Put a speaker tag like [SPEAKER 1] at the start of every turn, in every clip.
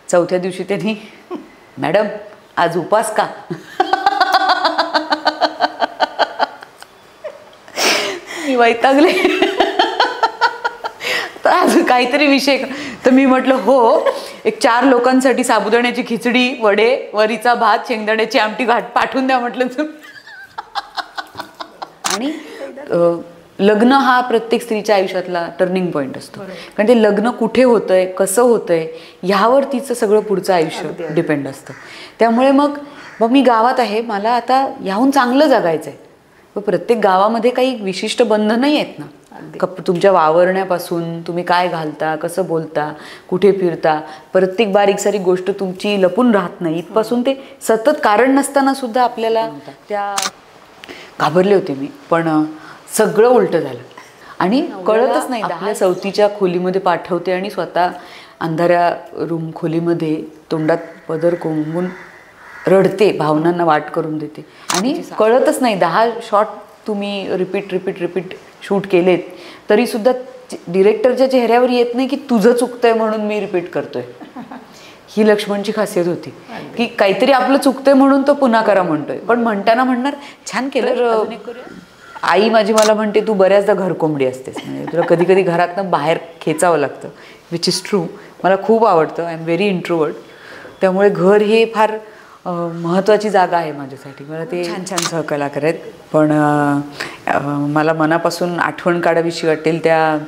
[SPEAKER 1] चौथ्या दिवशी त्यांनी मॅडम आज उपास का मी वैतागले तर अजून काहीतरी विषय तर मी म्हटलं हो एक 4 लोकांसाठी साबुदाण्याची खिचडी वडे वरीचा भात शेंगदाण्याची आमटी पाठवून द्या म्हटलं तुम्ही आणि लग्न हा प्रत्येक स्त्रीच्या आयुष्यातला टर्निंग पॉईंट असतो कारण ते लग्न कुठे होतंय कसं होतंय ह्यावर तिचं सगळं पुढचं आयुष्य डिपेंड असतं त्यामुळे मग मी गावात आहे मला आता ह्याहून चांगलं जगायचं आहे प्रत्येक गावामध्ये काही विशिष्ट बंधन नाही आहेत ना तुमच्या वावरण्यापासून तुम्ही काय घालता कसं बोलता कुठे फिरता प्रत्येक बारीक सारीक गोष्ट तुमची लपून राहत नाही इथपासून ते सतत कारण नसताना सुद्धा आपल्याला त्या घाबरले होते मी पण सगळं उलटं झालं आणि कळतच नाही आपल्या सवतीच्या खोलीमध्ये पाठवते आणि स्वतः अंधाऱ्या रूम खोलीमध्ये तोंडात पदर कोंबून रडते भावनांना वाट करून देते आणि कळतच नाही 10 शॉट तुम्ही रिपीट शूट केलेत तरी सुद्धा डिरेक्टरच्या चेहऱ्यावर येत नाही की तुझं चुकतंय म्हणून मी रिपीट करतोय ही लक्ष्मणची खासियत होती की काहीतरी आपलं चुकतंय म्हणून तो पुन्हा करा म्हणतोय पण म्हणताना म्हणणार छान केलं आई माझी मला म्हणते तू बऱ्याचदा घरकोंबडी असतेस म्हणजे तुला कधी कधी घरातनं बाहेर खेचावं लागतं विच इज ट्रू मला खूप आवडतं आय एम व्हेरी इंट्रोवर्ट त्यामुळे घर हे फार महत्त्वाची जागा आहे माझ्यासाठी मला ते छान छान सहकलाकार आहेत पण मला मनापासून आठवण काढावीशी वाटेल त्या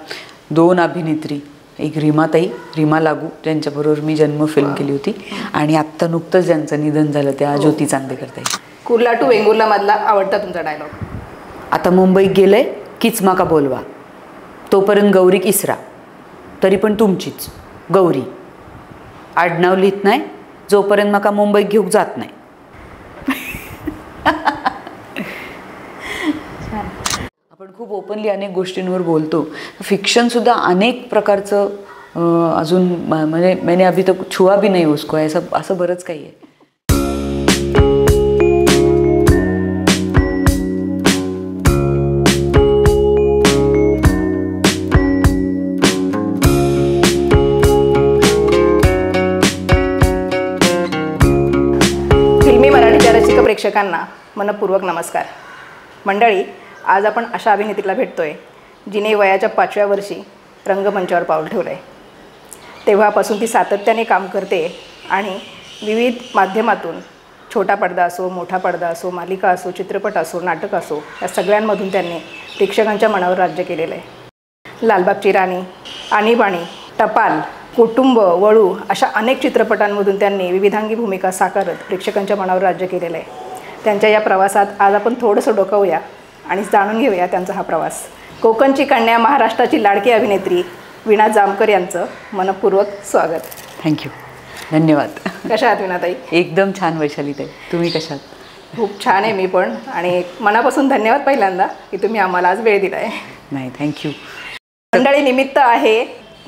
[SPEAKER 1] 2 अभिनेत्री एक रीमा लागू ज्यांच्याबरोबर मी जन्म फिल्म केली होती आणि आत्ता नुकतंच ज्यांचं निधन झालं त्या ज्योती चांदेकर ताई
[SPEAKER 2] कुर्ला टू वेंगुर्ला मधला आवडता तुमचा डायलॉग
[SPEAKER 1] आता मुंबईत गेलंय कीच माका बोलवा तोपर्यंत गौरी इसरा तरी पण तुमचीच गौरी आडनाव लिहित नाही जोपर्यंत माका मुंबईत घेऊन जात नाही आपण खूप ओपनली अनेक गोष्टींवर बोलतो फिक्शन सुद्धा अनेक प्रकारचं अजून म्हणजे मैंने अभी तक छुआ भी नहीं उसको असं बरंच काही आहे
[SPEAKER 2] प्रेक्षकांना मनपूर्वक नमस्कार मंडळी आज आपण अशा अभिनेत्रीला भेटतोय जिने वयाच्या 5व्या वर्षी रंगमंचावर पाऊल ठेवलं आहे तेव्हापासून ती सातत्याने काम करते आणि विविध माध्यमातून छोटा पडदा असो मोठा पडदा असो मालिका असो चित्रपट असो नाटक असो या सगळ्यांमधून त्यांनी प्रेक्षकांच्या मनावर राज्य केलेलं आहे लालबागची राणी आणीबाणी टपाल कुटुंब वळू अशा अनेक चित्रपटांमधून त्यांनी विविधांगी भूमिका साकारत प्रेक्षकांच्या मनावर राज्य केलेलं आहे त्यांच्या या प्रवासात आज आपण थोडंसं डोकावूया आणि जाणून घेऊया त्यांचा हा प्रवास कोकणची कन्या महाराष्ट्राची लाडकी अभिनेत्री वीणा जामकर यांचं मनपूर्वक स्वागत
[SPEAKER 1] थँक्यू धन्यवाद
[SPEAKER 2] कशा आहात वीणाताई
[SPEAKER 1] एकदम छान वैशालीताई तुम्ही कशात
[SPEAKER 2] खूप छान आहे मी पण आणि मनापासून धन्यवाद पहिल्यांदा की तुम्ही आम्हाला आज वेळ दिला आहे
[SPEAKER 1] नाही थँक्यू
[SPEAKER 2] मंडळी निमित्त आहे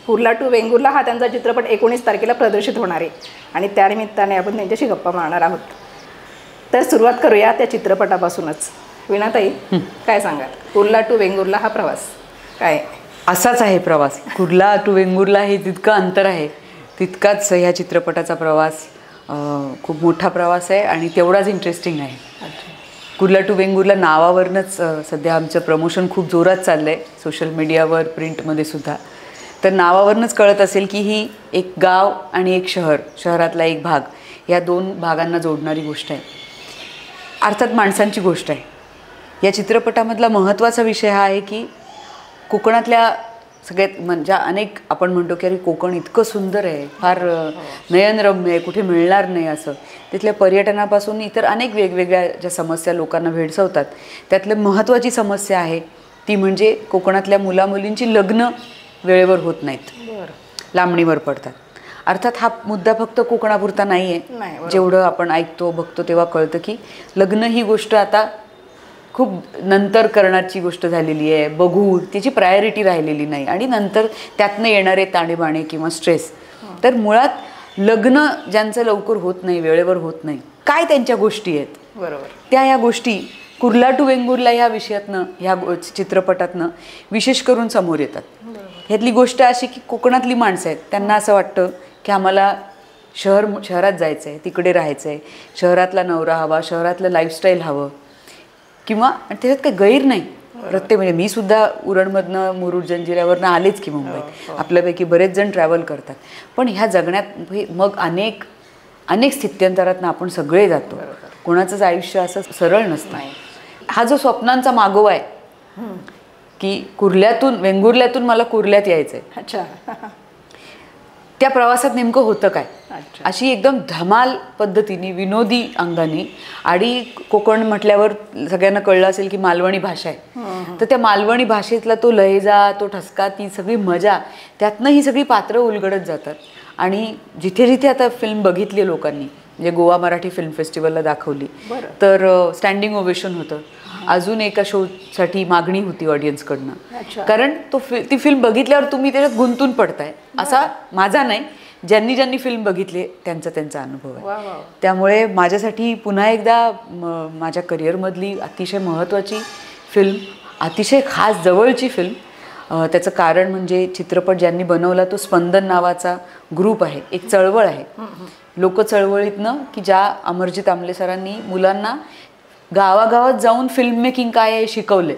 [SPEAKER 2] कुर्ला टू वेंगुर्ला हा त्यांचा चित्रपट 19 तारखेला प्रदर्शित होणार आहे आणि त्यानिमित्ताने आपण त्यांच्याशी गप्पा मारणार आहोत तर सुरुवात करूया त्या चित्रपटापासूनच वीणाताई काय सांगाल कुर्ला टू वेंगुर्ला हा प्रवास काय
[SPEAKER 1] असाच आहे प्रवास कुर्ला टू वेंगुर्ला हे तितकं अंतर आहे तितकाच ह्या चित्रपटाचा प्रवास खूप मोठा प्रवास आहे आणि तेवढाच इंटरेस्टिंग आहे कुर्ला टू वेंगुर्ला नावावरनंच सध्या आमचं प्रमोशन खूप जोरात चाललं आहे सोशल मीडियावर प्रिंटमध्ये सुद्धा तर नावावरनंच कळत असेल की ही एक गाव आणि एक शहरातला एक भाग या 2 भागांना जोडणारी गोष्ट आहे अर्थात माणसांची गोष्ट आहे या चित्रपटामधला महत्त्वाचा विषय हा आहे की कोकणातल्या सगळ्यात म्हणजे अनेक आपण म्हणतो की अरे कोकण इतकं सुंदर आहे फार नयनरम्य आहे कुठे मिळणार नाही असं तिथल्या पर्यटनापासून इतर अनेक वेगवेगळ्या ज्या समस्या लोकांना भेडसावतात त्यातली महत्त्वाची समस्या आहे ती म्हणजे कोकणातल्या मुलामुलींची लग्न वेळेवर होत नाहीत लांबणीवर पडतात अर्थात हा मुद्दा फक्त कोकणापुरता नाही आहे जेवढं आपण ऐकतो बघतो तेव्हा कळतं की लग्न ही गोष्ट आता खूप नंतर करण्याची गोष्ट झालेली आहे बघू त्याची प्रायोरिटी राहिलेली नाही आणि नंतर त्यातनं येणारे ताणेबाणे किंवा स्ट्रेस तर मुळात लग्न ज्यांचं लवकर होत नाही वेळेवर होत नाही काय त्यांच्या गोष्टी आहेत
[SPEAKER 2] बरोबर
[SPEAKER 1] त्या या गोष्टी कुर्ला टू वेंगुर्ला ह्या विषयातनं ह्या चित्रपटातनं विशेष करून समोर येतात ह्यातली गोष्ट अशी की कोकणातली माणसं आहेत त्यांना असं वाटतं की आम्हाला शहरात जायचं आहे, तिकडे राहायचं आहे, शहरातला नवरा हवा, शहरातलं लाईफस्टाईल हवं किंवा त्याच्यात काही गैर नाही. प्रत्येक म्हणजे मी सुद्धा उरणमधनं मुरुड जंजिऱ्यावरनं आलेच की मुंबईत. आपल्यापैकी बरेच जण ट्रॅव्हल करतात. पण ह्या जगण्यात मग अनेक स्थित्यंतरातनं आपण सगळे जातो. कोणाचंच आयुष्य असं सरळ नसतं. हा जो स्वप्नांचा मागोवा आहे की वेंगुर्ल्यातून मला कुर्ल्यात यायचंय,
[SPEAKER 2] अच्छा,
[SPEAKER 1] त्या प्रवासात नेमकं होतं काय, अशी एकदम धमाल पद्धतीने विनोदी अंगाने. आणि कोकण म्हटल्यावर सगळ्यांना कळलं असेल की मालवणी भाषा आहे, तर त्या मालवणी भाषेतला तो लहेजा, तो ठसका, ती सगळी मजा, त्यातनं ही सगळी पात्रं उलगडत जातात. आणि जिथे जिथे आता फिल्म बघितली लोकांनी, म्हणजे गोवा मराठी फिल्म फेस्टिवलला दाखवली तर स्टँडिंग ओवेशन होतं. अजून एका शोसाठी मागणी होती ऑडियन्सकडनं, कारण ती फिल्म बघितल्यावर तुम्ही त्याच्यात गुंतून पडताय. असा माझा नाही, ज्यांनी फिल्म बघितली त्यांचा अनुभव आहे. त्यामुळे माझ्यासाठी पुन्हा एकदा माझ्या करिअरमधली अतिशय महत्त्वाची फिल्म, अतिशय खास जवळची फिल्म. त्याचं कारण म्हणजे चित्रपट ज्यांनी बनवला तो स्पंदन नावाचा ग्रुप आहे, एक चळवळ आहे लोकचळवळीतनं, की ज्या अमरजित आमले सरांनी मुलांना गावागावात जाऊन फिल्म मेकिंग काय आहे शिकवले.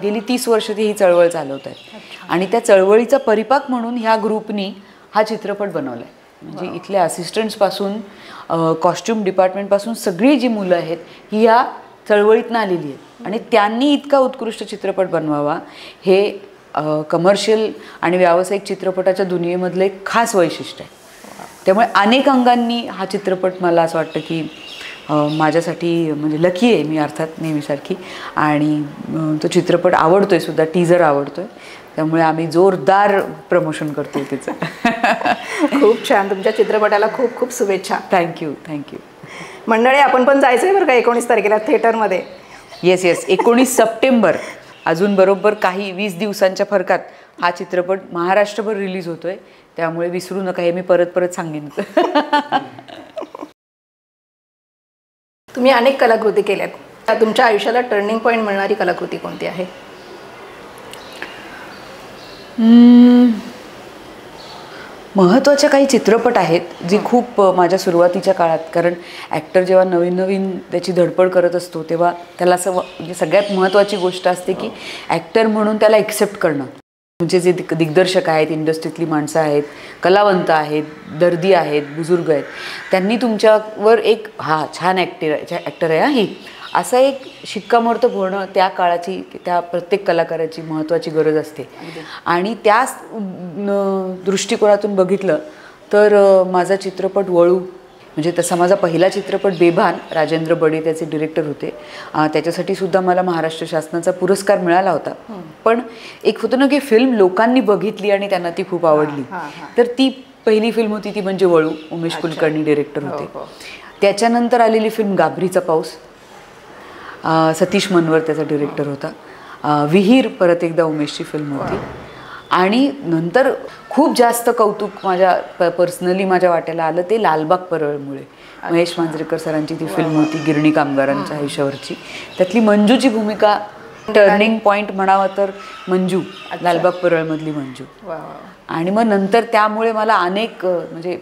[SPEAKER 1] गेली 30 वर्ष ती ही चळवळ चालवत आहेत. आणि त्या चळवळीचा परिपाक म्हणून ह्या ग्रुपनी हा चित्रपट बनवला आहे. म्हणजे इथल्या असिस्टंट्सपासून कॉस्ट्युम डिपार्टमेंटपासून सगळी जी मुलं आहेत ही ह्या चळवळीतनं आलेली आहेत. आणि त्यांनी इतका उत्कृष्ट चित्रपट बनवावा हे कमर्शियल आणि व्यावसायिक चित्रपटाच्या दुनियेमधलं एक खास वैशिष्ट्य आहे. त्यामुळे अनेक अंगांनी हा चित्रपट मला असं वाटतं की माझ्यासाठी म्हणजे लकी आहे मी अर्थात नेहमीसारखी. आणि तो चित्रपट आवडतोय सुद्धा, टीजर आवडतोय. त्यामुळे आम्ही जोरदार प्रमोशन करतोय तिचं.
[SPEAKER 2] खूप छान. तुमच्या चित्रपटाला खूप खूप शुभेच्छा.
[SPEAKER 1] थँक्यू.
[SPEAKER 2] मंडळी, आपण पण जायचं आहे बरं का 19 तारखेला थिएटरमध्ये.
[SPEAKER 1] Yes 19 September. अजून बरोबर काही 20 दिवसांच्या फरकात हा चित्रपट महाराष्ट्रभर रिलीज होतोय. त्यामुळे विसरू नका, हे मी परत सांगेन.
[SPEAKER 2] तुम्ही अनेक कलाकृती केल्यात. तुमच्या आयुष्याला टर्निंग पॉईंट मिळणारी कलाकृती कोणती आहे?
[SPEAKER 1] महत्त्वाच्या काही चित्रपट आहेत जी खूप माझ्या सुरुवातीच्या काळात, कारण ॲक्टर जेव्हा नवीन त्याची धडपड करत असतो तेव्हा त्याला असं म्हणजे सगळ्यात महत्त्वाची गोष्ट असते की ॲक्टर म्हणून त्याला एक्सेप्ट करणं. म्हणजे जे दिग्दर्शक आहेत, इंडस्ट्रीतली माणसं आहेत, कलावंत आहेत, दर्दी आहेत, बुजुर्ग आहेत, त्यांनी तुमच्यावर एक छान ॲक्टर आहे ही असं एक शिक्कामोर्तब होणं त्या काळाची, त्या प्रत्येक कलाकाराची महत्त्वाची गरज असते. आणि त्याच दृष्टिकोनातून बघितलं तर माझा चित्रपट वळू, म्हणजे तसा माझा पहिला चित्रपट बेभान, राजेंद्र बडे त्याचे डिरेक्टर होते. त्याच्यासाठी सुद्धा मला महाराष्ट्र शासनाचा पुरस्कार मिळाला होता. पण एक होतं ना की फिल्म लोकांनी बघितली आणि त्यांना ती खूप आवडली, तर ती पहिली फिल्म होती ती म्हणजे वळू. उमेश कुलकर्णी डिरेक्टर होते. त्याच्यानंतर आलेली फिल्म गाभरीचा पाऊस, सतीश मनवर त्याचा डिरेक्टर होता. विहीर परत एकदा उमेशची फिल्म होती. आणि नंतर खूप जास्त कौतुक माझ्या पर्सनली माझ्या वाट्याला आलं ते लालबाग परळमुळे. महेश मांजरेकर सरांची ती फिल्म होती गिरणी कामगारांच्या आयुष्यावरची. त्यातली मंजूची भूमिका टर्निंग पॉईंट म्हणावा तर मंजू, लालबाग परळमधली मंजू. आणि मग नंतर त्यामुळे मला अनेक म्हणजे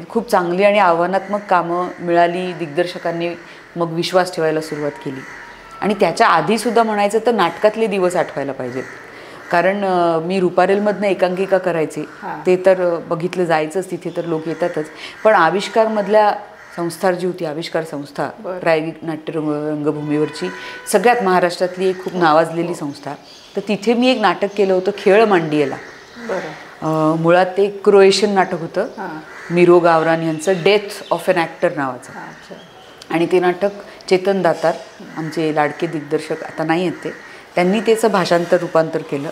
[SPEAKER 1] खूप चांगली आणि आव्हानात्मक कामं मिळाली. दिग्दर्शकांनी मग विश्वास ठेवायला सुरुवात केली. आणि त्याच्या आधीसुद्धा म्हणायचं तर नाटकातले दिवस आठवायला पाहिजेत, कारण मी रुपारेलमधनं एकांकिका करायचे, ते तर बघितलं जायचंच, तिथे तर लोक येतातच. पण आविष्कारमधल्या संस्था जी होती, आविष्कार संस्था, प्रायोगिक नाट्य रंगभूमीवरची सगळ्यात महाराष्ट्रातली एक खूप नावाजलेली संस्था, तर तिथे मी एक नाटक केलं होतं खेळ मांडियेला. मुळात ते क्रोएशियन नाटक होतं, मिरो गावरान यांचं डेथ ऑफ एन ॲक्टर नावाचं. आणि ते नाटक चेतन दातार, आमचे लाडके दिग्दर्शक, आता नाही आहेत ते, त्यांनी त्याचं भाषांतर रूपांतर केलं.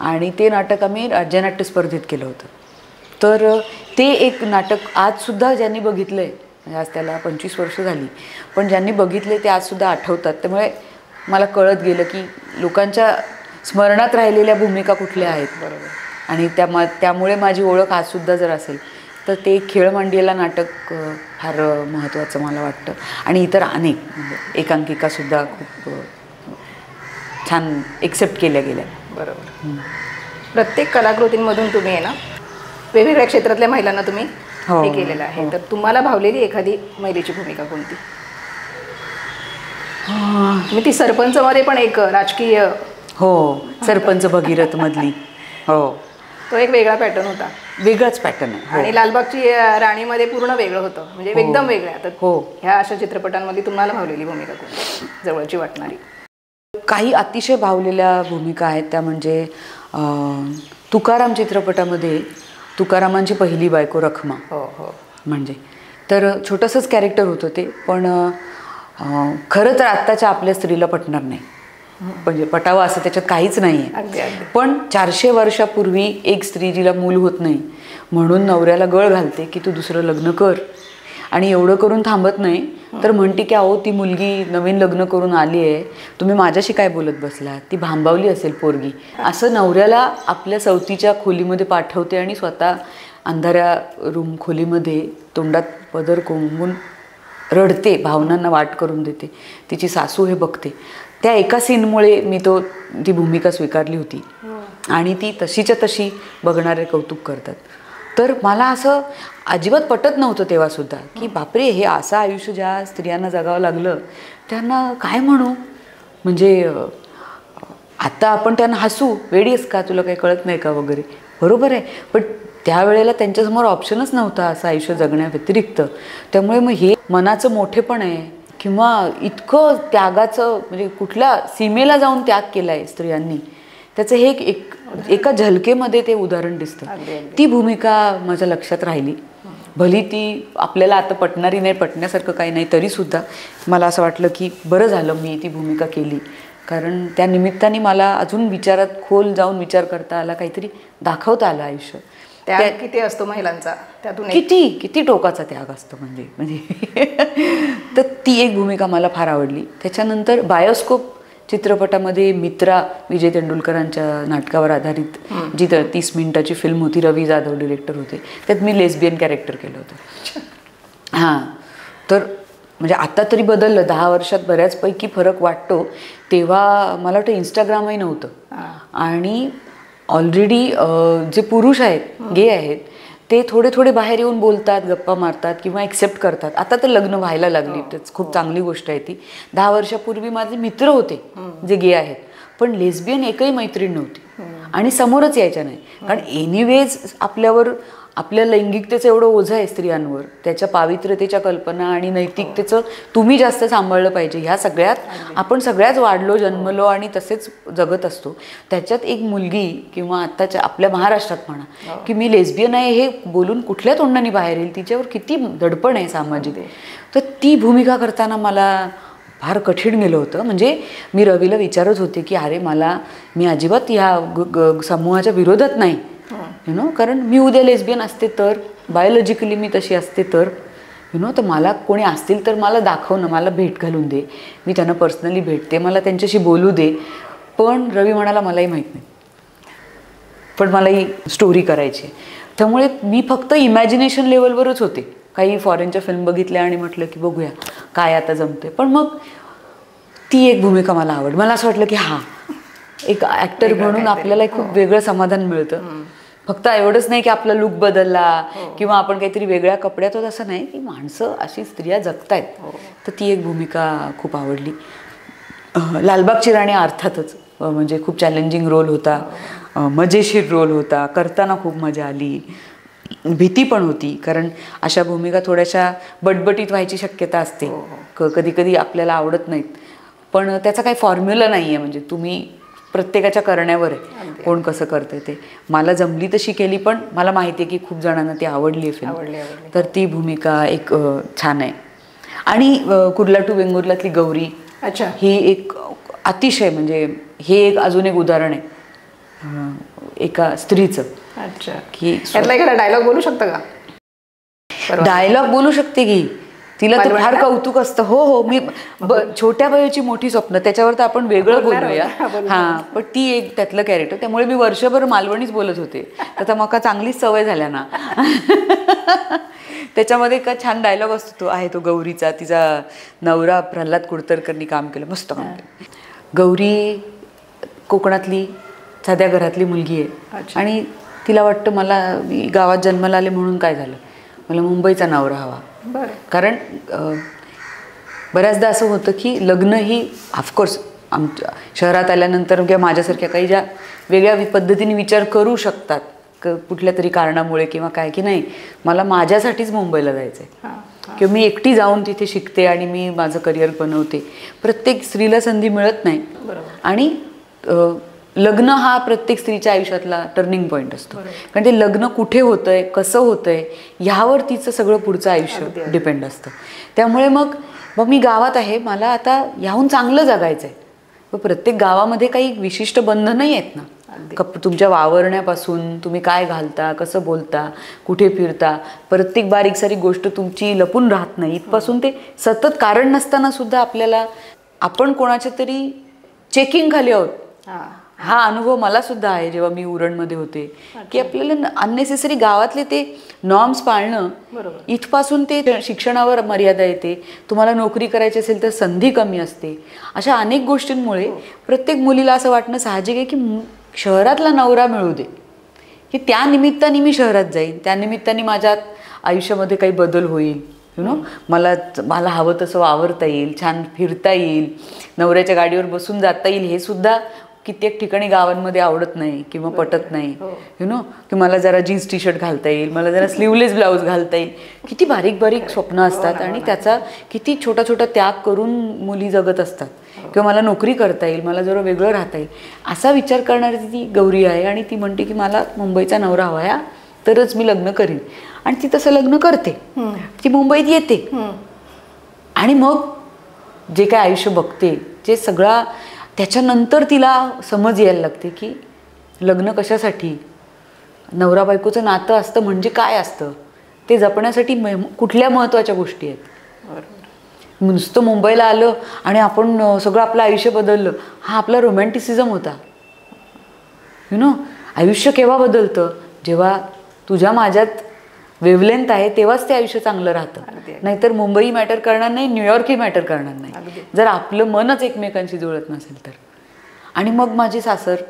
[SPEAKER 1] आणि ते नाटक आम्ही राज्यनाट्य स्पर्धेत केलं होतं. तर ते एक नाटक आजसुद्धा ज्यांनी बघितलं आहे, म्हणजे आज त्याला 25 वर्ष झाली, पण ज्यांनी बघितले ते आजसुद्धा आठवतात. त्यामुळे मला कळत गेलं की लोकांच्या स्मरणात राहिलेल्या भूमिका कुठल्या आहेत. आणि त्यामुळे माझी ओळख आजसुद्धा जर असेल तर ते खेळ मांडियेला नाटक फार महत्त्वाचं मला वाटतं. आणि इतर अनेक म्हणजे एकांकिकासुद्धा खूप छान एक्सेप्ट केल्या गेल्या.
[SPEAKER 2] बरोबर. प्रत्येक कलाकृतींमधून तुम्ही आहे ना वेगवेगळ्या क्षेत्रातल्या महिलांना तुम्ही हे केलेलं आहे. तर तुम्हाला भावलेली एखादी महिलेची भूमिका कोणती? मी ती सरपंचमध्ये पण एक राजकीय,
[SPEAKER 1] हो, सरपंच भगीरथ मधली, हो,
[SPEAKER 2] तो एक वेगळा पॅटर्न होता.
[SPEAKER 1] वेगळाच पॅटर्न आहे.
[SPEAKER 2] आणि लालबागची राणीमध्ये पूर्ण वेगळं होतं, म्हणजे एकदम वेगळं. तर ह्या अशा चित्रपटांमध्ये तुम्हाला भावलेली भूमिका कोणती, जवळची वाटणारी?
[SPEAKER 1] काही अतिशय भावलेल्या भूमिका आहेत त्या म्हणजे तुकाराम चित्रपटामध्ये तुकारामांची पहिली बायको रखमा.
[SPEAKER 2] हो हो.
[SPEAKER 1] म्हणजे तर छोटंसंच कॅरेक्टर होतं ते, पण खरं तर आत्ताच्या आपल्या स्त्रीला पटणार नाही, म्हणजे पटावं असं त्याच्यात काहीच नाही आहे. पण 400 वर्षापूर्वी एक स्त्री जिला मूल होत नाही म्हणून नवऱ्याला गळ घालते की तू दुसरं लग्न कर, आणि एवढं करून थांबत नाही तर म्हणते की अहो ती मुलगी नवीन लग्न करून आली आहे, तुम्ही माझ्याशी काय बोलत बसला, ती भांबावली असेल पोरगी, असं नवऱ्याला आपल्या सवतीच्या खोलीमध्ये पाठवते आणि स्वतः अंधाऱ्या रूम खोलीमध्ये तोंडात पदर कोंबून रडते, भावनांना वाट करून देते. तिची सासू हे बघते. त्या एका सीनमुळे मी ती भूमिका स्वीकारली होती आणि ती तशीच्या तशी बघणारे कौतुक करतात. तर मला असं अजिबात पटत नव्हतं तेव्हासुद्धा की बापरे, हे असं आयुष्य ज्या स्त्रियांना जगावं लागलं त्यांना काय म्हणू, म्हणजे आता आपण त्यांना हसू, वेडी आहेस का, तुला काही कळत नाही का वगैरे, बरोबर आहे, पण त्यावेळेला त्यांच्यासमोर ऑप्शनच नव्हता असं आयुष्य जगण्याव्यतिरिक्त. त्यामुळे मग हे मनाचं मोठेपण आहे किंवा इतकं त्यागाचं, म्हणजे कुठल्या सीमेला जाऊन त्याग केला आहे स्त्रियांनी, त्याचं हे एका झलकेमध्ये ते उदाहरण दिसतं. ती भूमिका माझ्या लक्षात राहिली. भली ती आपल्याला आता पटणारी नाही, पटण्यासारखं काही नाही, तरीसुद्धा मला असं वाटलं की बरं झालं मी ती भूमिका केली, कारण त्या निमित्ताने मला अजून विचारात खोल जाऊन विचार करता आला, काहीतरी दाखवता आलं आयुष्य.
[SPEAKER 2] त्याग किती असतो महिलांचा, त्यातून
[SPEAKER 1] किती टोकाचा त्याग असतो म्हणजे तर ती एक भूमिका मला फार आवडली. त्याच्यानंतर बायोस्कोप चित्रपटामध्ये मित्रा विजय तेंडुलकरांच्या नाटकावर आधारित जी 30 मिनिटाची फिल्म होती, रवी जाधव डिरेक्टर होते, त्यात मी लेस्बियन कॅरेक्टर केलं होतं. हां, तर म्हणजे आता तरी बदललं, 10 वर्षात बऱ्याचपैकी फरक वाटतो. तेव्हा मला वाटतं इंस्टाग्रामही नव्हतं आणि ऑलरेडी जे पुरुष आहेत, गे आहेत, ते थोडे थोडे बाहेर येऊन बोलतात, गप्पा मारतात किंवा ॲक्सेप्ट करतात. आता तर लग्न व्हायला लागली, तर खूप चांगली गोष्ट आहे ती. 10 वर्षापूर्वी माझे मित्र होते जे गे आहेत, पण लेस्बियन एकही मैत्रीण नव्हती आणि समोरच यायच्या नाही. कारण एनिवेज आपल्या लैंगिकतेचं एवढं ओझं आहे स्त्रियांवर, त्याच्या पावित्र्यतेच्या कल्पना आणि नैतिकतेचं तुम्ही जास्त सांभाळलं पाहिजे. ह्या सगळ्यात आपण सगळ्याच वाढलो, जन्मलो आणि तसेच जगत असतो. त्याच्यात एक मुलगी किंवा आत्ताच्या आपल्या महाराष्ट्रात म्हणा की मी लेस्बियन आहे हे बोलून कुठल्या तोंडाने बाहेर येईल, तिच्यावर किती दडपण आहे सामाजिक. तर ती भूमिका करताना मला फार कठीण गेलं होतं. म्हणजे मी रवीला विचारत होते की अरे मी अजिबात ह्या समूहाच्या विरोधात नाही, कारण मी उद्या लेस्बियन असते तर, बायोलॉजिकली मी तशी असते तर, तर मला कोणी असतील तर मला दाखव ना, मला भेट घालून दे, मी त्यांना पर्सनली भेटते, मला त्यांच्याशी बोलू दे. पण रवी म्हणाला मलाही माहीत नाही, पण मलाही स्टोरी करायची. त्यामुळे मी फक्त इमॅजिनेशन लेवलवरच होते. काही फॉरेनच्या फिल्म बघितल्या आणि म्हटलं की बघूया काय आता जमते. पण मग ती एक भूमिका मला आवडली. मला असं वाटलं की हां, एक ॲक्टर म्हणून आपल्याला एक खूप वेगळं समाधान मिळतं. फक्त एवढंच नाही की आपला लुक बदलला किंवा आपण काहीतरी वेगळ्या कपड्यात होत, असं नाही की माणसं अशी स्त्रिया जगतायत. तर ती एक भूमिका खूप आवडली. लालबागची राणी अर्थातच म्हणजे खूप चॅलेंजिंग रोल होता, मजेशीर रोल होता, करताना खूप मजा आली, भीती पण होती, कारण अशा भूमिका थोड्याशा बटबटीत व्हायची शक्यता असते, कधी कधी आपल्याला आवडत नाहीत. पण त्याचा काही फॉर्म्युला नाही आहे, म्हणजे तुम्ही प्रत्येकाच्या करण्यावर आहे कोण कसं करते ते. मला जमली तशी केली, पण मला माहिती आहे की खूप जणांना ती आवडली आहे फिल्म. तर ती भूमिका एक छान आहे. आणि कुर्ला टू वेंगुर्लातली गौरी, अच्छा, ही एक अतिशय म्हणजे हे एक अजून एक उदाहरण आहे एका स्त्रीचं.
[SPEAKER 2] अच्छा, की त्यातला एखादा डायलॉग बोलू शकता का?
[SPEAKER 1] डायलॉग बोलू शकते की, तिला तर फार कौतुक असतं. हो, मी छोट्या वयाची मोठी स्वप्न, त्याच्यावर तर आपण वेगळं बोलूया. हां, पण ती एक त्यातलं कॅरेक्टर, त्यामुळे मी वर्षभर मालवणीच बोलत होते. तर मका चांगलीच सवय झाल्या ना. त्याच्यामध्ये एक छान डायलॉग असतो, तो आहे तो गौरीचा, तिचा नवरा प्रल्हाद कुडतरकरनी काम केलं, मस्त काम केलं. गौरी कोकणातली साध्या घरातली मुलगी आहे आणि तिला वाटतं मी गावात जन्माला आले म्हणून काय झालं, मला मुंबईचा नवरा हवा.
[SPEAKER 2] बरं.
[SPEAKER 1] कारण बऱ्याचदा असं होतं की लग्न ही ऑफकोर्स आमच्या शहरात आल्यानंतर किंवा माझ्यासारख्या काही ज्या वेगळ्या पद्धतीने विचार करू शकतात कुठल्या तरी कारणामुळे किंवा काय, की नाही मला माझ्यासाठीच मुंबईला जायचं आहे किंवा मी एकटी जाऊन तिथे शिकते आणि मी माझं करिअर बनवते. प्रत्येक स्त्रीला संधी मिळत नाही. आणि लग्न हा प्रत्येक स्त्रीच्या आयुष्यातला टर्निंग पॉईंट असतो. कारण ते लग्न कुठे होतंय, कसं होतंय ह्यावर तिचं सगळं पुढचं आयुष्य डिपेंड असतं. त्यामुळे मग मी गावात आहे, मला आता ह्याहून चांगलं जगायचं आहे. प्रत्येक गावामध्ये काही विशिष्ट बंधन नाही आहेत ना. तुमच्या वावरण्यापासून तुम्ही काय घालता, कसं बोलता, कुठे फिरता, प्रत्येक बारीक सारीक गोष्ट तुमची लपून राहत नाही. इथपासून ते सतत कारण नसताना सुद्धा आपल्याला आपण कोणाच्या तरी चेकिंग खाली आहोत. हा अनुभव मला सुद्धा आहे जेव्हा मी उरणमध्ये होते, की आपल्याला अननेसेसरी गावातले ते नॉर्म्स पाळणं, इथपासून ते शिक्षणावर मर्यादा येते. तुम्हाला नोकरी करायची असेल तर संधी कमी असते. अशा अनेक गोष्टींमुळे प्रत्येक मुलीला असं वाटणं साहजिक आहे की शहरातला नवरा मिळू दे, की त्या निमित्ताने मी शहरात जाईन, त्या निमित्ताने माझ्या आयुष्यामध्ये काही बदल होईल. मला हवं तसं वावरता येईल, छान फिरता येईल, नवऱ्याच्या गाडीवर बसून जाता येईल. हे सुद्धा कित्येक ठिकाणी गावांमध्ये आवडत नाही किंवा पटत नाही. की मला जरा जीन्स टी शर्ट घालता येईल, मला जरा स्लीवलेस ब्लाऊज घालता येईल. किती बारीक बारीक स्वप्न असतात आणि त्याचा किती छोटा छोटा त्याग करून मुली जगत असतात. किंवा मला नोकरी करता येईल, मला जरा वेगळं राहता येईल असा विचार करणारी ती गौरी आहे. आणि ती म्हणते की मला मुंबईचा नवरा हवा या, तरच मी लग्न करीन. आणि ती तसं लग्न करते, ती मुंबईत येते. आणि मग जे काय आयुष्य बघते, जे सगळा त्याच्यानंतर तिला समज यायला लागते की लग्न कशासाठी, नवरा बायकोचं नातं असतं म्हणजे काय असतं, ते जपण्यासाठी कुठल्या महत्त्वाच्या गोष्टी आहेत. नुसतं मुंबईला आलं आणि आपण सगळं आपलं आयुष्य बदललं, हा आपला रोमॅन्टिसिझम होता. आयुष्य केव्हा बदलतं, जेव्हा तुझ्या माझ्यात वेवलेंथ आहे तेव्हाच ते आयुष्य चांगलं राहतं. नाहीतर मुंबई मॅटर करणार नाही, न्यूयॉर्कही मॅटर करणार नाही जर आपलं मनच एकमेकांशी जुळत नसेल तर. आणि मग माझी सासर,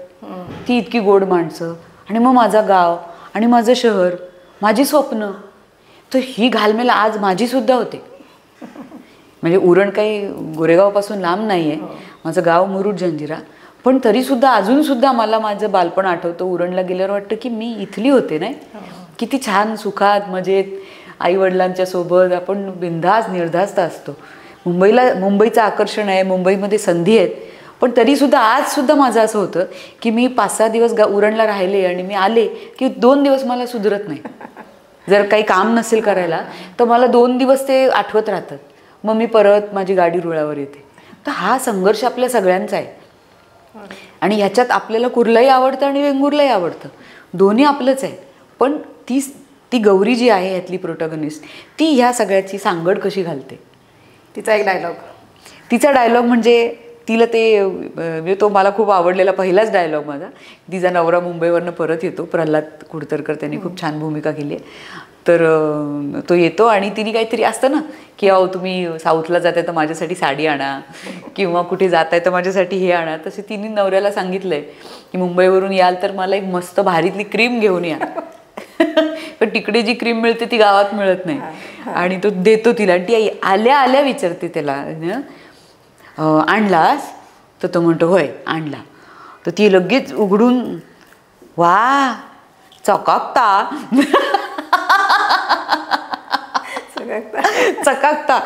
[SPEAKER 1] ती इतकी गोड माणसं, आणि मग माझा गाव आणि माझं शहर, माझी स्वप्न, तर ही घालमेल आज माझी सुद्धा होते. म्हणजे उरण काही गोरेगावपासून लांब नाही आहे, माझं गाव मुरुड जंजिरा. पण तरीसुद्धा अजूनसुद्धा मला माझं बालपण आठवतं. उरणला गेल्यावर वाटतं की मी इथली होते नाही. किती छान सुखात मजेत आईवडिलांच्या सोबत आपण बिनधास्त निर्धास्त असतो. मुंबईचं आकर्षण आहे, मुंबईमध्ये संधी आहेत. पण तरीसुद्धा आजसुद्धा माझं असं होतं की मी 5-6 दिवस उरणला राहिले आणि मी आले की 2 दिवस मला सुधरत नाही. जर काही काम नसेल करायला तर मला 2 दिवस ते आठवत राहतात. मग मी परत माझी गाडी रुळावर येते. तर हा संघर्ष आपल्या सगळ्यांचा आहे. आणि ह्याच्यात आपल्याला कुर्लाही आवडतं आणि वेंगुर्लाही आवडतं, दोन्ही आपलंच आहे. पण ती गौरी जी आहे ह्यातली प्रोटॅगनिस्ट, ती ह्या सगळ्याची सांगड कशी घालते. तिचा डायलॉग म्हणजे तिला तो मला खूप आवडलेला पहिलाच डायलॉग माझा. तिचा नवरा मुंबईवरनं परत येतो, प्रल्हाद कुडतरकर, त्यांनी खूप छान भूमिका केली आहे. तर तो येतो आणि तिने काहीतरी असतं ना की अहो तुम्ही साऊथला जाताय तर माझ्यासाठी साडी आणा, किंवा कुठे जाताय तर माझ्यासाठी हे आणा. तसे तिने नवऱ्याला सांगितलंय की मुंबईवरून याल तर मला एक मस्त भारीतली क्रीम घेऊन या. पण तिकडे जी क्रीम मिळते ती गावात मिळत नाही. आणि तो देतो तिला, आणि ती आल्या आल्या विचारते त्याला, आणलास? तर तो म्हणतो होय आणला. तर ती लगेच उघडून, वा चकाकता चकाकता.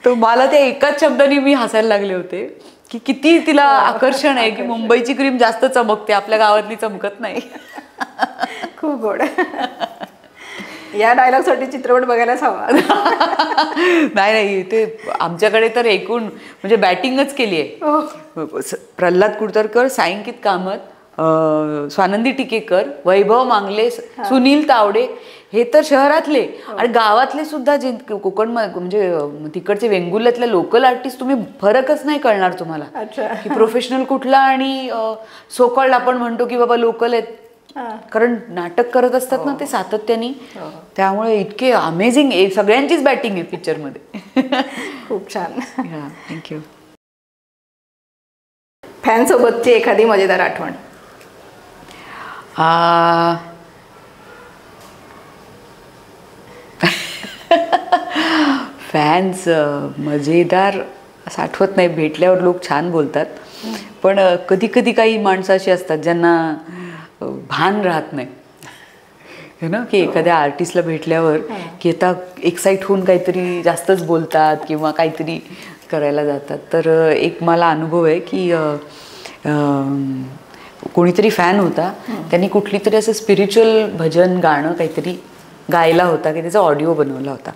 [SPEAKER 1] तर मला त्या एकाच शब्दाने मी हसायला लागले होते की किती तिला आकर्षण आहे की मुंबईची क्रीम जास्त चमकते, आपल्या गावातली चमकत नाही.
[SPEAKER 2] खूप गोड. या डायलॉगसाठी चित्रपट बघायलाच हवा.
[SPEAKER 1] नाही ते आमच्याकडे तर एकूण म्हणजे बॅटिंगच केली आहे. प्रल्हाद कुडतरकर, सायंकित कामत, स्वानंदी टिकेकर, वैभव मांगले, सुनील तावडे, हे तर शहरातले. आणि गावातले सुद्धा जे कोकण म्हणजे तिकडचे वेंगुर्ल्यातले लोकल आर्टिस्ट, तुम्ही फरकच नाही कळणार तुम्हाला की प्रोफेशनल कुठला आणि सोकॉल्ड आपण म्हणतो की बाबा लोकल आहेत. कारण नाटक करत असतात ना ते सातत्याने, त्यामुळे इतके अमेझिंग सगळ्यांचीच बॅटिंग आहे पिक्चरमध्ये.
[SPEAKER 2] खूप छान.
[SPEAKER 1] थँक्यू.
[SPEAKER 2] फॅन सोबतची एखादी मजेदार आठवण.
[SPEAKER 1] फॅन्स मजेदार असं आठवत नाही. भेटल्यावर लोक छान बोलतात, पण कधी कधी काही माणसं अशी असतात ज्यांना भान राहत नाही ना, की एखाद्या आर्टिस्टला भेटल्यावर की आता एक्साईट होऊन काहीतरी जास्तच बोलतात किंवा काहीतरी करायला जातात. तर एक मला अनुभव आहे की कोणीतरी फॅन होता, त्यांनी कुठली तरी असं स्पिरिच्युअल भजन गाणं काहीतरी गायला होता की त्याचा ऑडिओ बनवला होता.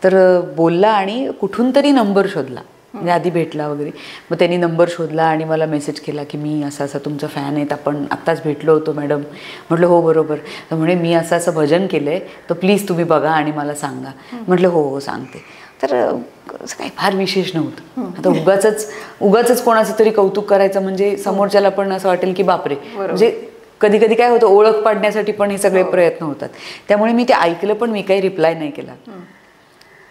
[SPEAKER 1] तर बोलला आणि कुठून तरी नंबर शोधला, म्हणजे आधी भेटला वगैरे. मग त्यांनी नंबर शोधला आणि मला मेसेज केला की मी असं असं तुमचं फॅन आहेत, आपण आत्ताच भेटलो होतो मॅडम. म्हटलं हो बरोबर. तर म्हणे मी असं असं भजन केलं आहे, तर प्लीज तुम्ही बघा आणि मला सांगा. म्हटलं हो हो सांगते. तर असं काही फार विशेष नव्हतं. आता उगाचच कोणाचं तरी कौतुक करायचं म्हणजे समोरच्याला पण असं वाटेल की बापरे. म्हणजे कधी कधी काय होतं, ओळख पाडण्यासाठी पण हे सगळे प्रयत्न होतात. त्यामुळे मी ते ऐकलं, पण मी काही रिप्लाय नाही केला.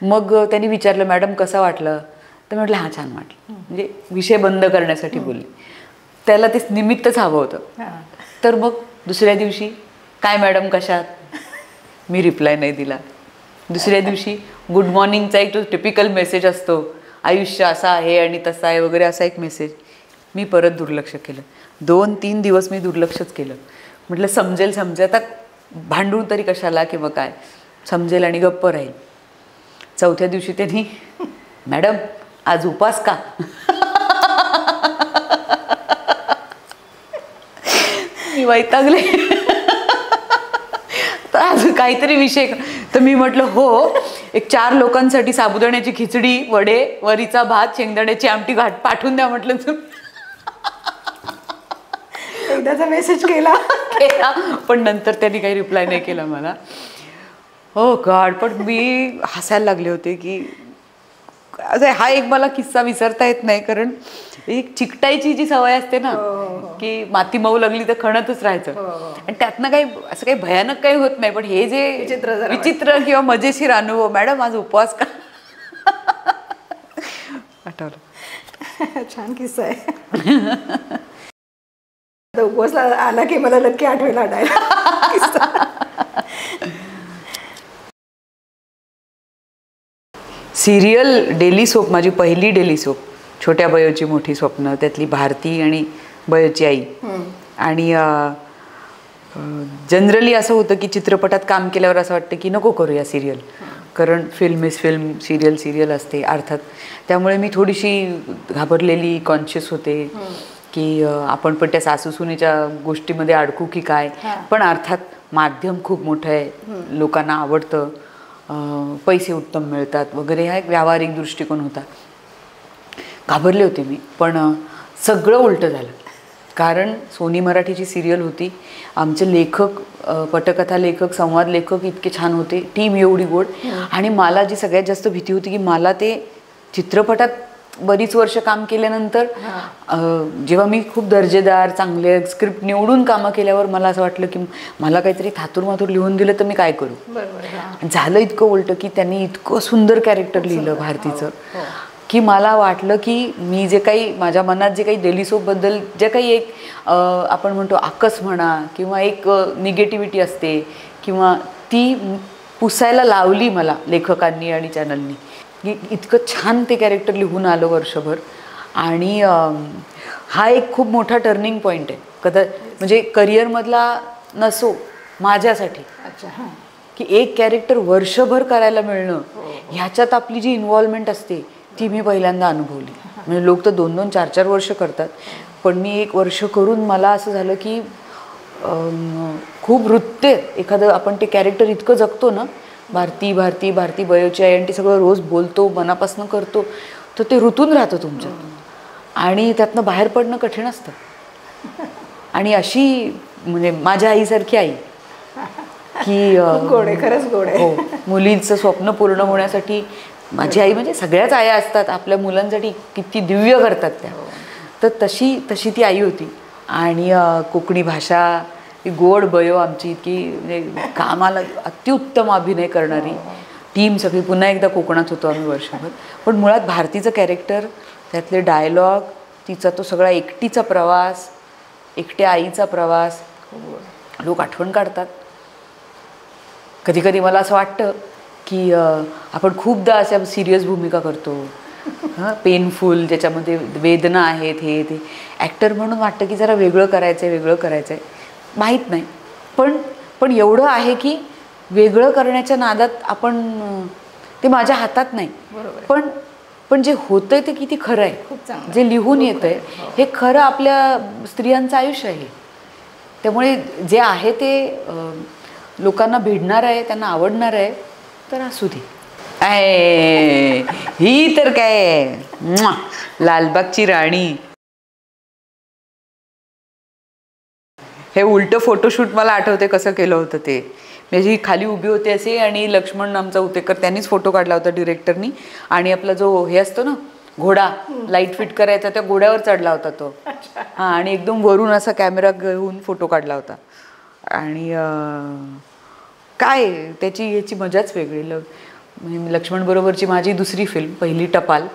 [SPEAKER 1] मग त्यांनी विचारलं मॅडम कसं वाटलं, तर म्हटलं हां छान वाटलं. म्हणजे विषय बंद करण्यासाठी बोलले. त्याला ते निमित्तच हवं होतं. तर मग दुसऱ्या दिवशी काय मॅडम कशात, मी रिप्लाय नाही दिला. दुसऱ्या दिवशी गुड मॉर्निंगचा एक तो टिपिकल मेसेज असतो, आयुष्य असं आहे आणि तसं आहे वगैरे, असा एक मेसेज. मी परत दुर्लक्ष केलं. 2-3 दिवस मी दुर्लक्षच केलं. म्हटलं समजेल आता भांडून तरी कशाला किंवा काय, समजेल आणि गप्प राहील. चौथ्या दिवशी त्यांनी मॅडम आज उपास का. मी वैतागले. तर आज काहीतरी विषय. तर मी म्हटलं हो, एक 4 लोकांसाठी साबुदाण्याची खिचडी, वडे, वरीचा भात, शेंगदाण्याची आमटी पाठवून द्या म्हटलं.
[SPEAKER 2] एकदाचा मेसेज केला,
[SPEAKER 1] पण नंतर त्यांनी काही रिप्लाय नाही केला मला. हो गॉड. पण मी हसायला लागले होते की हा एक मला किस्सा विसरता येत नाही. कारण एक चिकटायची जी सवय असते ना, की माती मऊ लागली तर खणतच राहायचं, आणि त्यातनं काही असं काही भयानक काही होत नाही. पण हे जे विचित्र किंवा मजेशीर अनुभव, मॅडम आज उपवास का, आठवलं.
[SPEAKER 2] छान किस्सा आहे. उपवासला आला की मला नक्की आठवायला आणायला.
[SPEAKER 1] सिरियल डेली सोप, माझी पहिली डेली सोप, छोट्या बयोची मोठी स्वप्न, त्यातली भारती आणि बयोची आई. आणि जनरली असं होतं की चित्रपटात काम केल्यावर असं वाटतं की नको करूया सिरियल, कारण फिल्म इज फिल्म, सिरियल असते अर्थात. त्यामुळे मी थोडीशी घाबरलेली, कॉन्शियस होते की आपण पण त्या सासूसुनेच्या गोष्टीमध्ये अडकू की काय. पण अर्थात माध्यम खूप मोठं आहे, लोकांना आवडतं, पैसे उत्तम मिळतात वगैरे, हा एक व्यावहारिक दृष्टिकोन होता. घाबरले होते मी. पण सगळं उलटं झालं. कारण सोनी मराठीची सिरियल होती, आमचे लेखक, पटकथा लेखक, संवाद लेखक इतके छान होते, टीम एवढी गोड. आणि मला जी सगळ्यात जास्त भीती होती की मला ते चित्रपटात बरीच वर्ष काम केल्यानंतर जेव्हा मी खूप दर्जेदार चांगले स्क्रिप्ट निवडून कामं केल्यावर मला असं वाटलं की मला काहीतरी थातूरमातूर लिहून दिलं तर मी काय करू. झालं इतकं उलटं की त्यांनी इतकं सुंदर कॅरेक्टर लिहिलं भारतीचं, की मला वाटलं की मी जे काही माझ्या मनात जे काही डेली सोपबद्दल जे काही एक आपण म्हणतो आकस म्हणा किंवा एक निगेटिव्हिटी असते, किंवा ती पुसायला लावली मला लेखकांनी आणि चॅनलनी. इतकं छान ते कॅरेक्टर लिहून आलं वर्षभर. आणि हा एक खूप मोठा टर्निंग पॉईंट आहे म्हणजे करिअरमधला नसो माझ्यासाठी. की एक कॅरेक्टर वर्षभर करायला मिळणं, ह्याच्यात आपली जी इन्व्हॉल्वमेंट असते ती मी पहिल्यांदा अनुभवली. म्हणजे लोक तर 2-2, 4-4 वर्ष करतात, पण मी 1 वर्ष करून मला असं झालं की खूप वृत्ते एखादं आपण ते कॅरेक्टर इतकं जगतो ना, भारती भारती भारती बयोची आई, आणि ते सगळं रोज बोलतो, मनापासून करतो, तर ते ऋतून राहतं तुमच्यात, आणि त्यातनं बाहेर पडणं कठीण असतं. आणि अशी म्हणजे माझ्या आईसारखी आई की
[SPEAKER 2] गोड आहे, खरंच गोड आहे.
[SPEAKER 1] हो, मुलींचं स्वप्न पूर्ण होण्यासाठी माझी आई, म्हणजे सगळ्याच आया असतात आपल्या मुलांसाठी किती दिव्य करतात त्या, तर तशी ती आई होती. आणि कोकणी भाषा, गोड बयो आमची, की म्हणजे कामाला अत्युत्तम अभिनय करणारी टीम सगळी. पुन्हा एकदा कोकणात होतो आम्ही वर्षभर. पण मुळात भारतीचं कॅरेक्टर, त्यातले डायलॉग, तिचा तो सगळा एकटीचा प्रवास, एकट्या आईचा प्रवास, लोक आठवण काढतात. कधी कधी मला असं वाटतं की आपण खूपदा अशा सिरियस भूमिका करतो, पेनफुल, ज्याच्यामध्ये वेदना आहेत, हे ते ॲक्टर म्हणून वाटतं की जरा वेगळं करायचं आहे माहीत नाही, पण एवढं आहे की वेगळं करण्याच्या नादात आपण ते माझ्या हातात नाही, पण जे होतंय ते किती खरं आहे, जे लिहून येतंय हे खरं आपल्या स्त्रियांचं आयुष्य आहे. त्यामुळे जे आहे ते लोकांना भिडणार आहे, त्यांना आवडणार आहे, तर असू दे. ही तर काय लालबागची राणी. हे उलटं फोटोशूट मला आठवते कसं केलं होतं ते. म्हणजे ही खाली उभी होती असे आणि लक्ष्मण आमचा उतेकर त्यांनीच फोटो काढला होता डिरेक्टरनी, आणि आपला जो हे असतो ना घोडा लाईट फिट करायचा त्या घोड्यावर चढला होता तो. हां, आणि एकदम वरून असा कॅमेरा घेऊन फोटो काढला होता. आणि काय त्याची याची मजाच वेगळी. लक्ष्मण बरोबरची माझी दुसरी फिल्म, पहिली टपाल,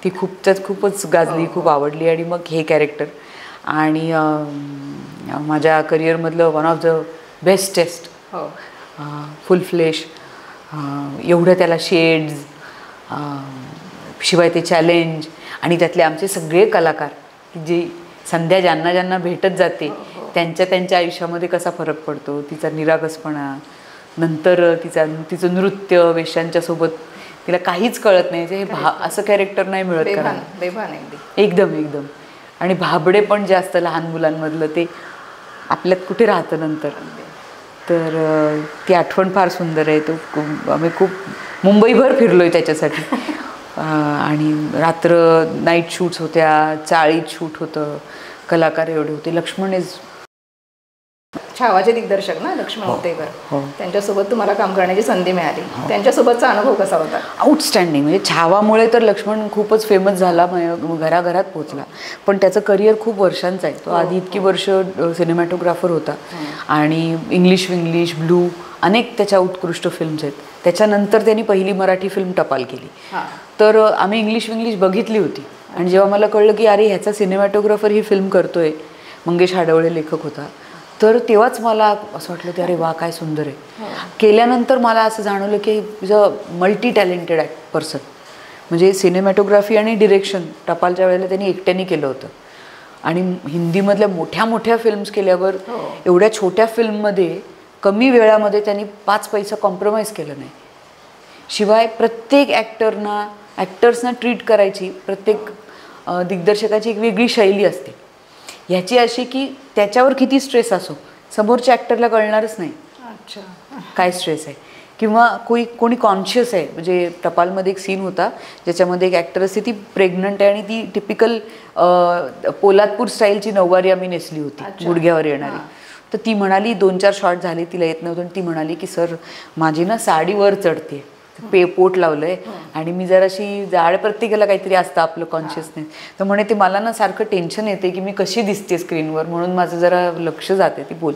[SPEAKER 1] ती खूपच गाजली, खूप आवडली. आणि मग हे कॅरेक्टर, आणि माझ्या करिअरमधलं one of the bestest, full flesh, एवढं त्याला शेड्स, शिवाय ते चॅलेंज, आणि त्यातले आमचे सगळे कलाकार की जे संध्या ज्यांना भेटत जाते त्यांच्या आयुष्यामध्ये कसा फरक पडतो, तिचा निरागसपणा, नंतर तिचं नृत्य वेश्यांच्या सोबत, तिला काहीच कळत नाही, हे असं कॅरेक्टर नाही मिळत करायला, एकदम. आणि भाबडे पण जे असतं लहान मुलांमधलं ते आपल्यात कुठे राहतं नंतर. तर ती आठवण फार सुंदर आहे. आम्ही खूप मुंबईभर फिरलोय त्याच्यासाठी. आणि रात्र नाईट शूट्स होत्या, चाळीत शूट होतं, कलाकार एवढे होते. लक्ष्मण इज
[SPEAKER 2] छावाचे दिग्दर्शक ना लक्ष्मण उतेकर, त्यांच्यासोबत तुम्हाला काम करण्याची संधी मिळाली, त्यांच्यासोबतचा अनुभव कसा होता?
[SPEAKER 1] आउटस्टँडिंग. म्हणजे छावामुळे तर लक्ष्मण खूपच फेमस झाला, घराघरात पोचला, पण त्याचं करिअर खूप वर्षांचं आहे. तो आधी इतकी वर्ष सिनेमॅटोग्राफर होता, आणि इंग्लिश ब्लू अनेक त्याच्या उत्कृष्ट फिल्म्स आहेत. त्याच्यानंतर त्यांनी पहिली मराठी फिल्म टपाल केली. तर आम्ही इंग्लिश बघितली होती, आणि जेव्हा मला कळलं की अरे ह्याचा सिनेमॅटोग्राफर ही फिल्म करतोय, मंगेश हाडवळे लेखक होता, तर तेव्हाच मला असं वाटलं की अरे वा काय सुंदर आहे. केल्यानंतर मला असं जाणवलं की is a multi talented person. म्हणजे सिनेमॅटोग्राफी आणि डिरेक्शन टपालच्या वेळेला त्यांनी एकट्याने केलं होतं, आणि हिंदीमधल्या मोठ्या फिल्म्स केल्यावर एवढ्या छोट्या फिल्ममध्ये कमी वेळामध्ये त्यांनी 5 पैसा कॉम्प्रोमाइज केलं नाही. शिवाय प्रत्येक ॲक्टर्सना ट्रीट करायची प्रत्येक दिग्दर्शकाची एक वेगळी शैली असते. ह्याची अशी की त्याच्यावर किती स्ट्रेस असो समोरच्या ॲक्टरला कळणारच नाही काय स्ट्रेस आहे, किंवा कोणी कॉन्शियस आहे. म्हणजे टपालमध्ये एक सीन होता ज्याच्यामध्ये एक ॲक्टर असते, ती प्रेग्नंट आहे, आणि ती टिपिकल पोलादपूर स्टाईलची नऊवारी आम्ही नेसली होती, गुडघ्यावर येणारी. तर ती म्हणाली 2-4 शॉट झाले, तिला येत नव्हतं, आणि ती म्हणाली की सर माझी ना साडी वर चढते, पोट लावलंय, आणि मी जराशी जाड, प्रत्येकाला काहीतरी असतं आपलं कॉन्शियसनेस. तर म्हणे ते मला ना सारखं टेन्शन येते की मी कशी दिसते स्क्रीनवर, म्हणून माझं जरा लक्ष जाते. ती बोल.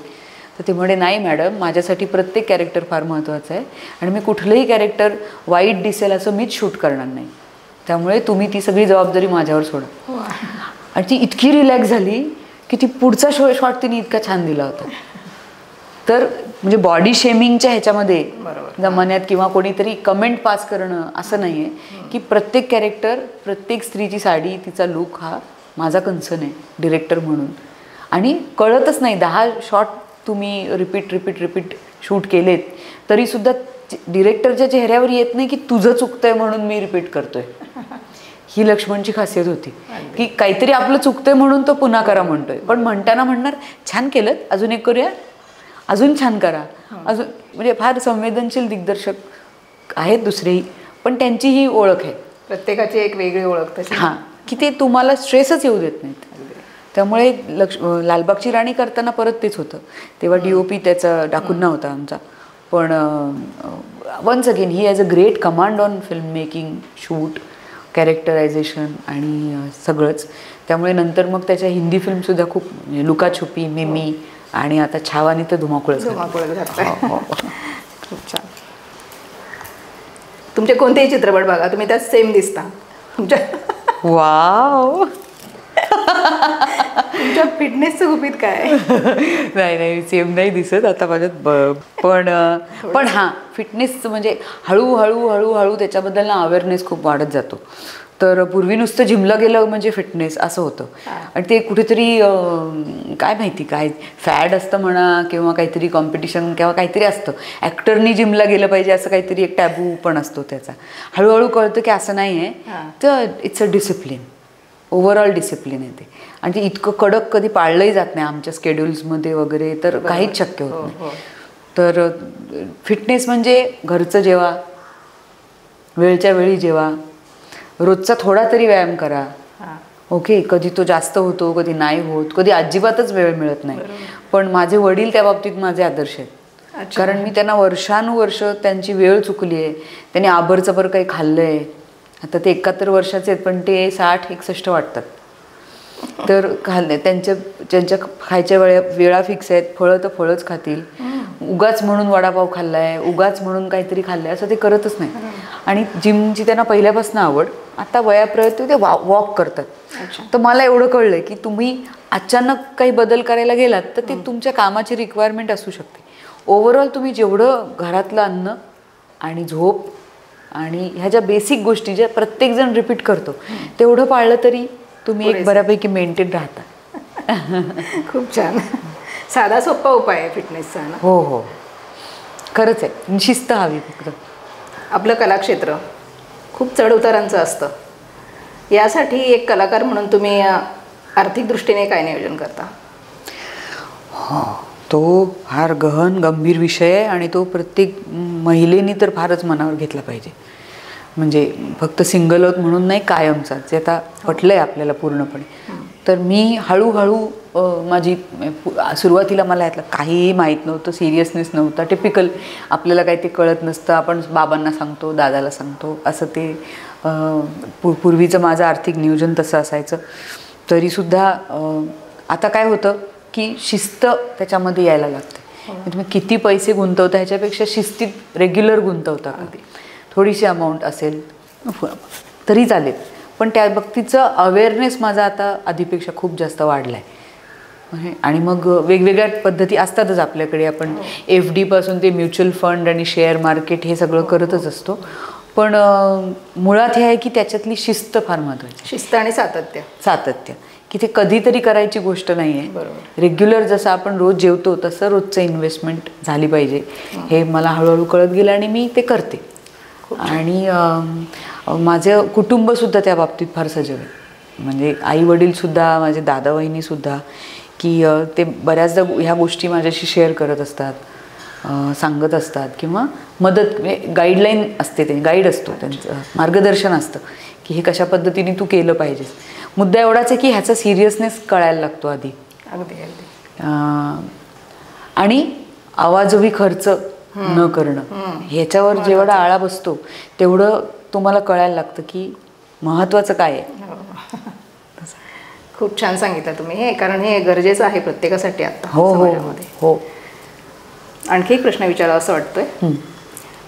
[SPEAKER 1] तर ते म्हणे नाही मॅडम, माझ्यासाठी प्रत्येक कॅरेक्टर फार महत्त्वाचं आहे, आणि मी कुठलंही कॅरेक्टर वाईट दिसेल असं मीच शूट करणार नाही, त्यामुळे तुम्ही ती सगळी जबाबदारी माझ्यावर सोडा. आणि ती इतकी रिलॅक्स झाली की ती पुढचा शॉट तिने इतका छान दिला होता. तर म्हणजे बॉडी शेमिंगच्या ह्याच्यामध्ये जमान्यात किंवा कोणीतरी कमेंट पास करणं असं नाही आहे की प्रत्येक कॅरेक्टर, प्रत्येक स्त्रीची साडी, तिचा लुक हा माझा कन्सर्न आहे डिरेक्टर म्हणून. आणि कळतच नाही 10 शॉट तुम्ही रिपीट शूट केलेत तरीसुद्धा डिरेक्टरच्या चेहऱ्यावर येत नाही की तुझं चुकतंय म्हणून मी रिपीट करतोय. ही लक्ष्मणची खासियत होती की काहीतरी आपलं चुकतंय म्हणून तो पुन्हा करा म्हणतोय, पण म्हणताना म्हणणार छान केलं, अजून एक करूया, अजून छान करा, अजून. म्हणजे फार संवेदनशील दिग्दर्शक आहेत दुसरेही, पण त्यांची ही ओळख आहे,
[SPEAKER 2] प्रत्येकाची एक वेगळी ओळख तशी.
[SPEAKER 1] हां, की ते तुम्हाला स्ट्रेसच येऊ देत नाहीत. त्यामुळे लालबागची राणी करताना परत तेच होतं. तेव्हा DOP त्याचा डाकुन्ना होता आमचा, पण once again he has a great command on film making, shoot, characterisation आणि सगळंच. त्यामुळे नंतर मग त्याच्या हिंदी फिल्मसुद्धा खूप, लुकाछुपी, मिमी, आणि आता छावानी तर धुमाकूळच घातलाय.
[SPEAKER 2] खूप छान. तुमचे कोणतेही चित्रपट बघा, तुम्ही त्यात सेम दिसता तुमच्या.
[SPEAKER 1] वाव.
[SPEAKER 2] तुमच्या फिटनेसचं गुपित काय?
[SPEAKER 1] नाही नाही सेम नाही दिसत आता माझ्यात पण हां फिटनेसचं म्हणजे हळूहळू हळूहळू त्याच्याबद्दल ना अवेअरनेस खूप वाढत जातो. तर पूर्वी नुसतं जिमला गेलं म्हणजे फिटनेस असं होतं आणि ते कुठेतरी काय माहिती काय फॅड असतं म्हणा किंवा काहीतरी कॉम्पिटिशन किंवा काहीतरी असतं. ॲक्टरनी जिमला गेलं पाहिजे असं काहीतरी एक टॅबू पण असतो त्याचा. हळूहळू कळतं की असं नाही आहे. तर it's a discipline, overall discipline आहे ते. आणि ते इतकं कडक कधी पाळलंही जात नाही आमच्या स्केड्युल्समध्ये वगैरे, तर काहीच शक्य होत नाही. तर फिटनेस म्हणजे घरचं जेवा, वेळच्या वेळी जेवा, रोजचा थोडा तरी व्यायाम करा. ओके, कधी तो जास्त होतो, कधी नाही होत, कधी अजिबातच वेळ मिळत नाही. पण माझे वडील त्या बाबतीत माझे आदर्श आहेत. कारण मी त्यांना वर्षानुवर्ष त्यांची वेळ चुकली आहे. त्यांनी आबरचबर काही खाल्लं आहे. आता ते 71 वर्षाचे आहेत पण ते 60-61 वाटतात. तर त्यांच्या खायच्या वेळा फिक्स आहेत. फळं तर फळंच खातील. उगाच म्हणून वडापाव खाल्लाय, उगाच म्हणून काहीतरी खाल्लंय असं ते करतच नाही. आणि जिमची त्यांना पहिल्यापासून आवड. आता वयाप्रयत ते वॉक करतात. तर मला एवढं कळलंय की तुम्ही अचानक काही बदल करायला गेलात तर ते तुमच्या कामाची रिक्वायरमेंट असू शकते. ओव्हरऑल तुम्ही जेवढं घरातलं अन्न आणि झोप आणि ह्या ज्या बेसिक गोष्टी ज्या प्रत्येकजण रिपीट करतो तेवढं पाळलं तरी तुम्ही एक बऱ्यापैकी मेंटेन राहता.
[SPEAKER 2] खूप छान. साधा सोपा उपाय आहे फिटनेसचा ना.
[SPEAKER 1] हो हो खरंच आहे. शिस्त हवी फक्त.
[SPEAKER 2] आपलं कलाक्षेत्र खूप चढउतारांचं असतं. यासाठी एक कलाकार म्हणून तुम्ही आर्थिक दृष्टीने काय नियोजन करता?
[SPEAKER 1] तो फार गहन गंभीर विषय आहे आणि तो प्रत्येक महिलेनी तर फारच मनावर घेतला पाहिजे. म्हणजे फक्त सिंगल होत म्हणून नाही, कायमचाच. जे आता पटलं आहे आपल्याला पूर्णपणे. तर मी हळूहळू माझी सुरुवातीला मला यातलं काहीही माहीत नव्हतं, सिरियसनेस नव्हता. टिपिकल आपल्याला काही ते कळत नसतं, आपण बाबांना सांगतो, दादाला सांगतो, असं ते पूर्वीचं माझं आर्थिक नियोजन तसं असायचं. तरीसुद्धा आता काय होतं की शिस्त त्याच्यामध्ये यायला लागते. तुम्ही किती पैसे गुंतवता ह्याच्यापेक्षा शिस्तीत रेग्युलर गुंतवता का, थोडीशी अमाऊंट असेल तरी चालेल, पण त्या बाबतीचं अवेअरनेस माझा आता आधीपेक्षा खूप जास्त वाढला आहे. आणि मग वेगवेगळ्या पद्धती असतातच आपल्याकडे. आपण FD पासून ते म्युच्युअल फंड आणि शेअर मार्केट हे सगळं करतच असतो. पण मुळात हे आहे की त्याच्यातली शिस्त फार महत्त्वाची.
[SPEAKER 2] शिस्त आणि सातत्य
[SPEAKER 1] की ते कधीतरी करायची गोष्ट नाही आहे. रेग्युलर जसं आपण रोज जेवतो तसं रोजचं इन्व्हेस्टमेंट झाली पाहिजे. हे मला हळूहळू कळत गेलं आणि मी ते करते. आणि माझं कुटुंबसुद्धा त्या बाबतीत फार सजग आहे. म्हणजे आई वडीलसुद्धा, माझे दादा वहिनीसुद्धा, की ते बऱ्याचदा ह्या गोष्टी माझ्याशी शेअर करत असतात, सांगत असतात किंवा मदत गाईडलाईन असते. ते गाईड असतो, त्यांचं मार्गदर्शन असतं की हे कशा पद्धतीने तू केलं पाहिजेस. मुद्दा एवढाच आहे की ह्याचा सिरियसनेस कळायला लागतो आधी. आणि आवाजवी खर्च न करणं, ह्याच्यावर जेवढा आळा बसतो तेवढं तुम्हाला कळायला लागतं की महत्त्वाचं काय आहे.
[SPEAKER 2] खूप छान सांगितलं तुम्ही हे, कारण हे गरजेचं आहे प्रत्येकासाठी आता समाजामध्ये.
[SPEAKER 1] हो.
[SPEAKER 2] आणखी एक प्रश्न विचारावा असं वाटतोय.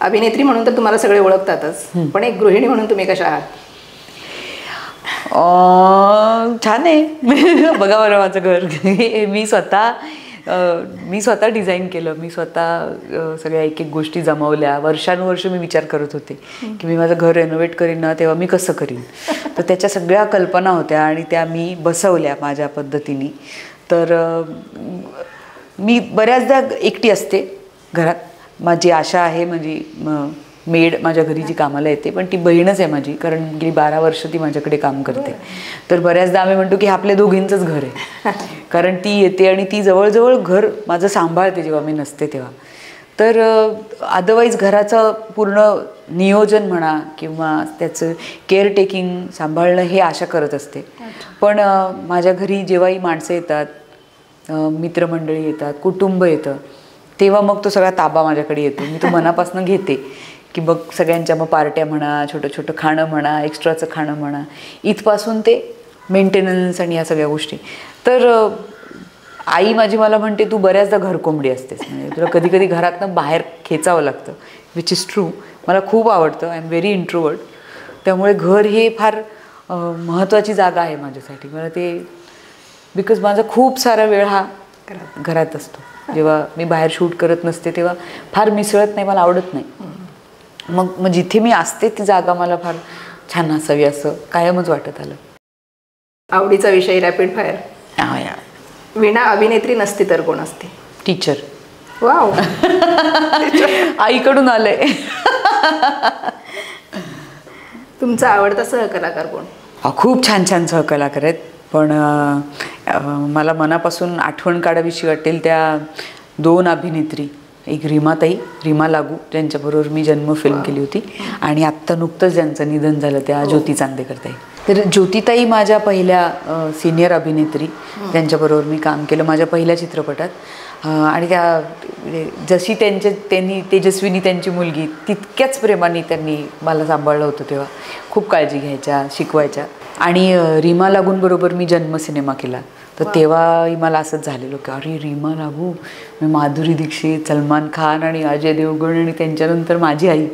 [SPEAKER 2] अभिनेत्री म्हणून तर तुम्हाला सगळे ओळखतातच, पण एक गृहिणी म्हणून तुम्ही कशा आहात?
[SPEAKER 1] छान आहे. बघा बरं माझं घर. मी स्वतः डिझाईन केलं. मी स्वतः सगळ्या एक एक गोष्टी जमवल्या. वर्षानुवर्ष मी विचार करत होते की मी माझं घर रेनोव्हेट करीन ना तेव्हा मी कसं करीन. तर त्याच्या सगळ्या कल्पना होत्या आणि त्या मी बसवल्या माझ्या पद्धतीने. तर मी बऱ्याचदा एकटी असते घरात. माझी आशा आहे, माझी मेड माझ्या घरी जी कामाला येते, पण ती बहीणच आहे माझी, कारण गेली 12 वर्ष ती माझ्याकडे काम करते. तर बऱ्याचदा आम्ही म्हणतो की आपल्या दोघींचंच घर आहे, कारण ती येते आणि ती जवळजवळ घर माझं सांभाळते जेव्हा मी नसते तेव्हा. तर अदरवाईज घराचं पूर्ण नियोजन म्हणा किंवा त्याचं केअरटेकिंग सांभाळणं हे आशा करत असते. पण माझ्या घरी जेव्हाही माणसं येतात, मित्रमंडळी येतात, कुटुंब येतं, तेव्हा मग तो सगळा ताबा माझ्याकडे येतो. मी तो मनापासून घेते की बघ सगळ्यांच्या मग पार्ट्या म्हणा, छोटं छोटं खाणं म्हणा, एक्स्ट्राचं खाणं म्हणा, इथपासून ते मेंटेनन्स आणि या सगळ्या गोष्टी. तर आई माझी मला म्हणते तू बऱ्याचदा घरकोंबडी असतेस, म्हणजे तुला कधी कधी घरातनं बाहेर खेचावं लागतं, विच इज ट्रू. मला खूप आवडतं. I am very introvert. त्यामुळे घर हे फार महत्त्वाची जागा आहे माझ्यासाठी. मला ते बिकॉज माझा खूप सारा वेळ हा घरात असतो. जेव्हा मी बाहेर शूट करत नसते तेव्हा फार मिसळत नाही, मला आवडत नाही. मग जिथे मी असते ती जागा मला फार छान असावी असं कायमच वाटत आलं.
[SPEAKER 2] आवडीचा विषय रॅपिड फायर.
[SPEAKER 1] या
[SPEAKER 2] वीणा अभिनेत्री नसती तर कोण असते?
[SPEAKER 1] टीचर.
[SPEAKER 2] वाव.
[SPEAKER 1] आईकडून आलंय.
[SPEAKER 2] तुमचा आवडता सहकलाकार कोण?
[SPEAKER 1] खूप छान छान सहकलाकार आहेत, पण मला मनापासून आठवण काढावीशी वाटेल त्या 2 अभिनेत्री. एक रीमा लागू, ज्यांच्याबरोबर मी जन्म फिल्म केली होती, आणि आत्ता नुकतंच ज्यांचं निधन झालं त्या ज्योती चांदेकर ताई. तर ज्योतिताई माझ्या पहिल्या सिनियर अभिनेत्री, त्यांच्याबरोबर मी काम केलं माझ्या पहिल्या चित्रपटात. आणि त्या जशी त्यांनी तेजस्विनी त्यांची मुलगी तितक्याच प्रेमाने त्यांनी मला सांभाळलं होतं. तेव्हा खूप काळजी घ्यायच्या, शिकवायच्या. आणि रीमा लागूंबरोबर मी जन्म सिनेमा केला, तर तेव्हाही मला असंच झालेलं की अरे रीमा लागू, मी माधुरी दीक्षित, सलमान खान आणि अजय देवगण आणि त्यांच्यानंतर माझी आई.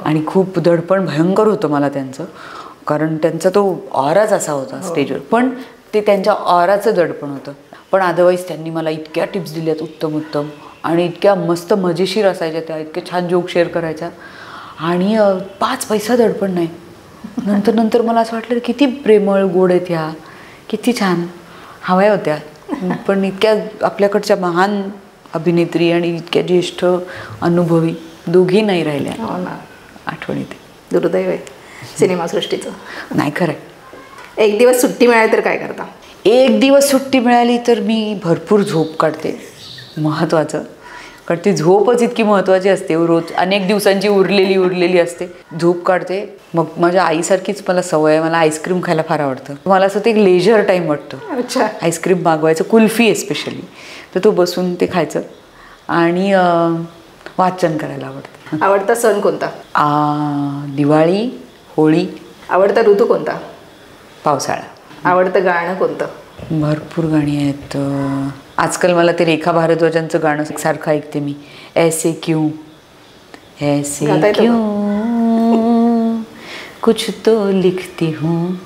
[SPEAKER 1] आणि खूप दडपण भयंकर होतं मला त्यांचं, कारण त्यांचा तो ऑराच असा होता स्टेजवर, पण ते त्यांच्या ऑराचं दडपण होतं. पण अदरवाईज त्यांनी मला इतक्या टिप्स दिल्यात उत्तम उत्तम, आणि इतक्या मस्त मजेशीर असायच्या त्या, इतके छान जोक शेअर करायच्या, आणि 5 पैसा दडपण नाही. नंतर मला असं वाटलं किती प्रेमळ गोड आहेत ह्या, किती छान हव्या होत्या. पण इतक्या आपल्याकडच्या महान अभिनेत्री आणि इतक्या ज्येष्ठ अनुभवी दोघी नाही राहिल्या. आठवणीत
[SPEAKER 2] दुर्दैव आहे सिनेमासृष्टीचं.
[SPEAKER 1] नाही खरं.
[SPEAKER 2] एक दिवस सुट्टी मिळाली तर काय करता?
[SPEAKER 1] एक दिवस सुट्टी मिळाली तर मी भरपूर झोप काढते. महत्त्वाचं, कारण ती झोपच इतकी महत्त्वाची असते. रोज अनेक दिवसांची उरलेली असते. झोप काढते. मग माझ्या आईसारखीच मला सवय आहे, मला आईस्क्रीम खायला फार आवडतं. मला असं ते एक लेजर टाईम वाटतं.
[SPEAKER 2] अच्छा.
[SPEAKER 1] आईस्क्रीम मागवायचं, कुल्फी एस्पेशली, तर तो बसून ते खायचं, आणि वाचन करायला आवडतं.
[SPEAKER 2] आवडता सण कोणता?
[SPEAKER 1] दिवाळी, होळी.
[SPEAKER 2] आवडता ऋतू कोणता?
[SPEAKER 1] पावसाळा.
[SPEAKER 2] आवडतं गाणं कोणतं?
[SPEAKER 1] भरपूर गाणी आहेत. आजकाल मला ते रेखा भारद्वाजांचं गाणं सारखं ऐकते मी, ऐसे क्यों कुछ तो लिखती हूँ,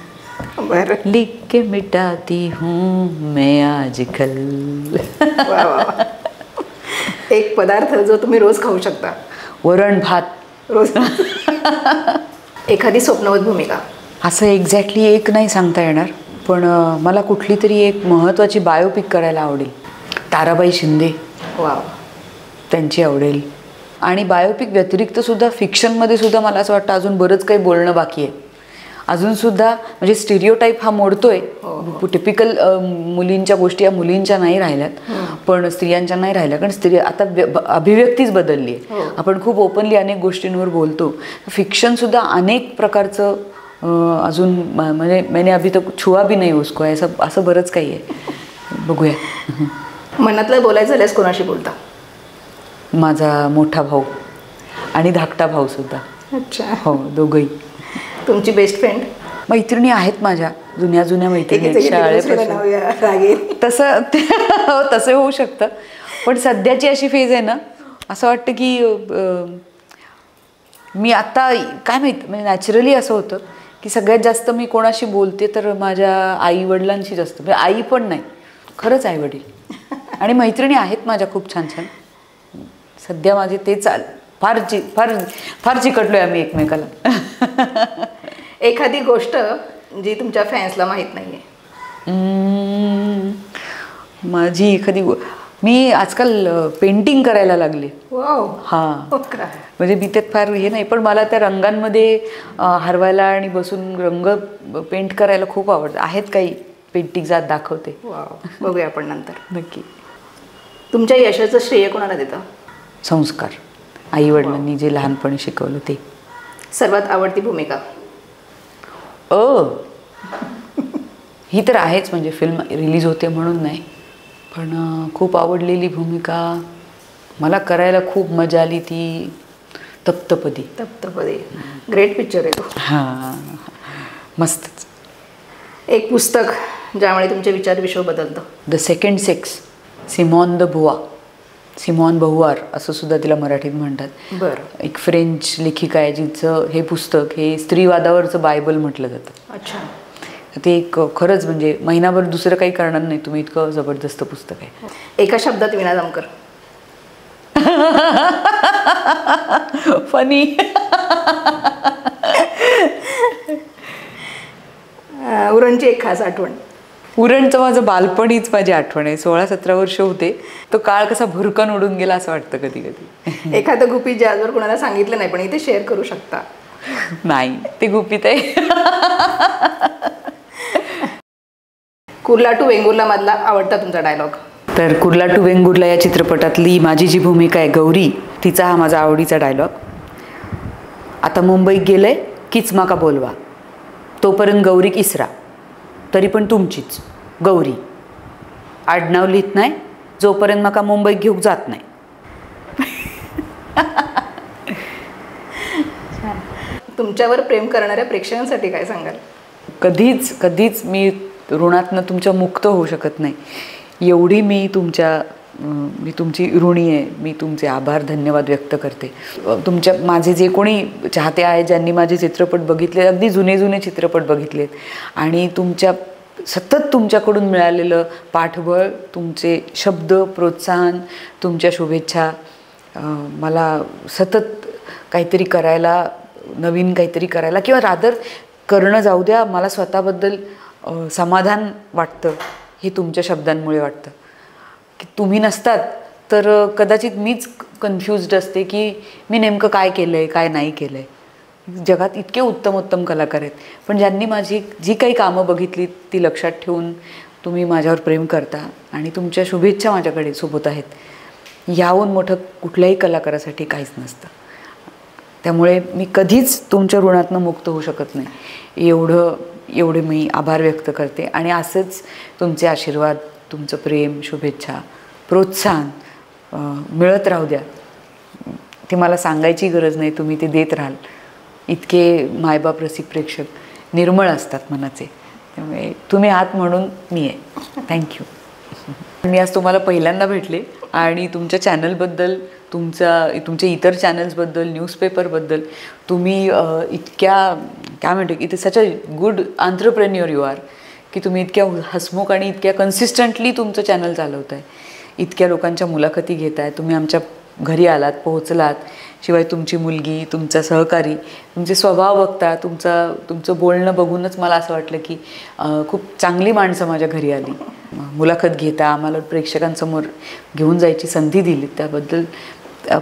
[SPEAKER 1] लिख के मिटाती हूँ मैं आजकल.
[SPEAKER 2] एक पदार्थ जो तुम्ही रोज खाऊ शकता?
[SPEAKER 1] वरण भात
[SPEAKER 2] रोज. एखादी स्वप्नवत भूमिका?
[SPEAKER 1] असं एक्झॅक्टली एक नाही सांगता येणार, पण मला कुठली तरी एक महत्त्वाची बायोपिक करायला आवडेल. ताराबाई शिंदे,
[SPEAKER 2] वाव,
[SPEAKER 1] त्यांची आवडेल. आणि बायोपिक व्यतिरिक्त सुद्धा फिक्शनमध्ये सुद्धा मला असं वाटतं अजून बरंच काही बोलणं बाकी आहे. अजूनसुद्धा म्हणजे स्टिरियोटाईप हा मोडतोय. टिपिकल मुलींच्या गोष्टी या मुलींच्या नाही राहिल्यात, पण स्त्रियांच्या नाही राहिल्या, कारण स्त्री आता अभिव्यक्तीच बदलली आहे. आपण खूप ओपनली अनेक गोष्टींवर बोलतो. फिक्शनसुद्धा अनेक प्रकारचं अजून म्हणजे मैंने अभी तक छुआ भी नाही उसको, असं बरंच काही आहे. बघूया.
[SPEAKER 2] मनातलं बोलायचं झाल्यास कोणाशी बोलता?
[SPEAKER 1] माझा मोठा भाऊ आणि धाकटा भाऊ सुद्धा.
[SPEAKER 2] अच्छा.
[SPEAKER 1] हो, दोघंही.
[SPEAKER 2] तुमची बेस्ट फ्रेंड?
[SPEAKER 1] मैत्रिणी आहेत माझ्या, जुन्या मैत्रिणी शाळेपासून. तसं होऊ शकतं, पण सध्याची अशी फेज आहे ना, असं वाटतं की मी आत्ता काय माहीत, म्हणजे नॅचरली असं होतं की सगळ्यात जास्त मी कोणाशी बोलते तर माझ्या आई वडिलांशी जास्त. म्हणजे आई पण नाही, खरंच आई वडील. आणि मैत्रिणी आहेत माझ्या खूप छान छान. सध्या माझे ते फार चिकटलोय आम्ही एकमेकाला.
[SPEAKER 2] एखादी गोष्ट जी तुमच्या फॅन्सला माहीत नाही आहे?
[SPEAKER 1] माझी एखादी मी आजकाल पेंटिंग करायला लागले. हां, म्हणजे मी त्यात फार हे नाही, पण मला त्या रंगांमध्ये हरवायला आणि बसून रंग पेंट करायला खूप आवडतं. आहेत काही पेंटिंग्स आज दाखवते.
[SPEAKER 2] बघूया आपण नंतर.
[SPEAKER 1] नक्की.
[SPEAKER 2] तुमच्या यशाचं श्रेय कोणाला देतं?
[SPEAKER 1] संस्कार, आई वडिलांनी जे लहानपणी शिकवलं ते.
[SPEAKER 2] सर्वात आवडती भूमिका?
[SPEAKER 1] ही तर आहेच, म्हणजे फिल्म रिलीज होते म्हणून नाही, पण खूप आवडलेली भूमिका मला करायला खूप मजा आली ती तप्तपदी.
[SPEAKER 2] ग्रेट पिक्चर आहे तो.
[SPEAKER 1] हां, मस्तच.
[SPEAKER 2] एक पुस्तक ज्यामुळे तुमचे विचार विश्व बदलतं?
[SPEAKER 1] द सेकंड सेक्स, सिमॉन बहुआर असं सुद्धा तिला मराठीत म्हणतात.
[SPEAKER 2] बरं.
[SPEAKER 1] एक फ्रेंच लेखिका आहे जिचं हे पुस्तक हे स्त्रीवादावरचं बायबल म्हटलं जातं.
[SPEAKER 2] अच्छा.
[SPEAKER 1] ते एक खरंच म्हणजे महिनाभर दुसरं काही करणार नाही तुम्ही, इतकं जबरदस्त पुस्तक आहे.
[SPEAKER 2] एका शब्दात वीणा दमकर.
[SPEAKER 1] फनी.
[SPEAKER 2] उरणची एक खास आठवण.
[SPEAKER 1] उरणचं माझं बालपण हीच माझी आठवण आहे. 16-17 वर्ष होते. तो काळ कसा भुरकन उडून गेला असं वाटतं कधी कधी.
[SPEAKER 2] एखादं गुपित जे आजवर कोणाला सांगितलं नाही पण इथे शेअर करू शकता.
[SPEAKER 1] नाही, ते गुपित आहे.
[SPEAKER 2] कुर्ला टू वेंगुर्ला मधला आवडता तुमचा डायलॉग.
[SPEAKER 1] तर कुर्ला टू वेंगुर्ला या चित्रपटातली माझी जी भूमिका आहे गौरी, तिचा हा माझा आवडीचा डायलॉग. आता मुंबईत गेलंय कीच माका बोलवा, तोपर्यंत गौरी इसरा, तरी पण तुमचीच गौरी. आडनाव लिहित नाही जोपर्यंत माका मुंबईत घेऊन जात नाही.
[SPEAKER 2] तुमच्यावर प्रेम करणाऱ्या प्रेक्षकांसाठी काय सांगाल?
[SPEAKER 1] कधीच कधीच मी ऋणातनं तुमच्या मुक्त होऊ शकत नाही. एवढी मी तुमची ऋणी आहे. मी तुमचे आभार धन्यवाद व्यक्त करते. माझे जे कोणी चाहते आहेत ज्यांनी माझे चित्रपट बघितले, अगदी जुने चित्रपट बघितलेत, आणि सतत तुमच्याकडून मिळालेलं पाठबळ, तुमचे शब्द, प्रोत्साहन, तुमच्या शुभेच्छा मला सतत काहीतरी करायला, नवीन काहीतरी करायला, किंवा रादर करणं जाऊ द्या, मला स्वतःबद्दल समाधान वाटतं हे तुमच्या शब्दांमुळे वाटतं. की तुम्ही नसतात तर कदाचित मीच कन्फ्युज्ड असते की मी नेमकं काय केलं आहे, काय नाही केलं आहे. जगात इतके उत्तम कलाकार आहेत, पण ज्यांनी माझी जी काही कामं बघितली ती लक्षात ठेवून तुम्ही माझ्यावर प्रेम करता आणि तुमच्या शुभेच्छा माझ्याकडे सोबत आहेत, याहून मोठं कुठल्याही कलाकारासाठी काहीच नसतं. त्यामुळे मी कधीच तुमच्या ऋणातनं मुक्त होऊ शकत नाही. एवढे मी आभार व्यक्त करते. आणि असंच तुमचे आशीर्वाद, तुमचं प्रेम, शुभेच्छा, प्रोत्साहन मिळत राहू द्या. ते मला सांगायची गरज नाही, तुम्ही ते देत राहाल. इतके मायबाप रसिक प्रेक्षक निर्मळ असतात मनाचे. त्यामुळे तुम्ही आहात म्हणून मी आहे. थँक्यू. मी आज तुम्हाला पहिल्यांदा भेटले आणि तुमच्या चॅनलबद्दल, तुमच्या इतर चॅनल्सबद्दल, न्यूजपेपरबद्दल तुम्ही इतक्या काय म्हणतो की ते such a good entrepreneur you are, की तुम्ही इतक्या हसमुख आणि इतक्या कन्सिस्टंटली तुमचं चॅनल चालवत आहे. इतक्या लोकांच्या मुलाखती घेत आहे. तुम्ही आमच्या घरी आलात, पोहोचलात. शिवाय तुमची मुलगी, तुमचा सहकारी, तुमचे स्वभाव बघता, तुमचं बोलणं बघूनच मला असं वाटलं की खूप चांगली माणसं माझ्या घरी आली. मुलाखत घेता, आम्हाला प्रेक्षकांसमोर घेऊन जायची संधी दिली, त्याबद्दल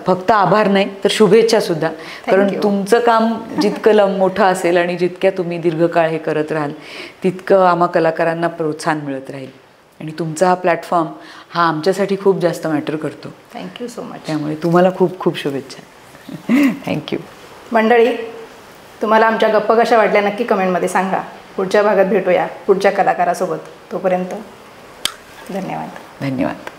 [SPEAKER 1] फक्त आभार नाही तर शुभेच्छासुद्धा. कारण तुमचं काम जितकं मोठं असेल आणि जितक्या तुम्ही दीर्घकाळ हे करत राहाल तितकं आम्हा कलाकारांना प्रोत्साहन मिळत राहील. आणि तुमचा हा प्लॅटफॉर्म हा आमच्यासाठी खूप जास्त मॅटर करतो.
[SPEAKER 2] Thank you so much.
[SPEAKER 1] त्यामुळे तुम्हाला खूप खूप शुभेच्छा. थँक्यू.
[SPEAKER 2] मंडळी, तुम्हाला आमच्या गप्पा कशा वाटल्या नक्की कमेंटमध्ये सांगा. पुढच्या भागात भेटूया पुढच्या कलाकारासोबत. तोपर्यंत धन्यवाद.
[SPEAKER 1] धन्यवाद.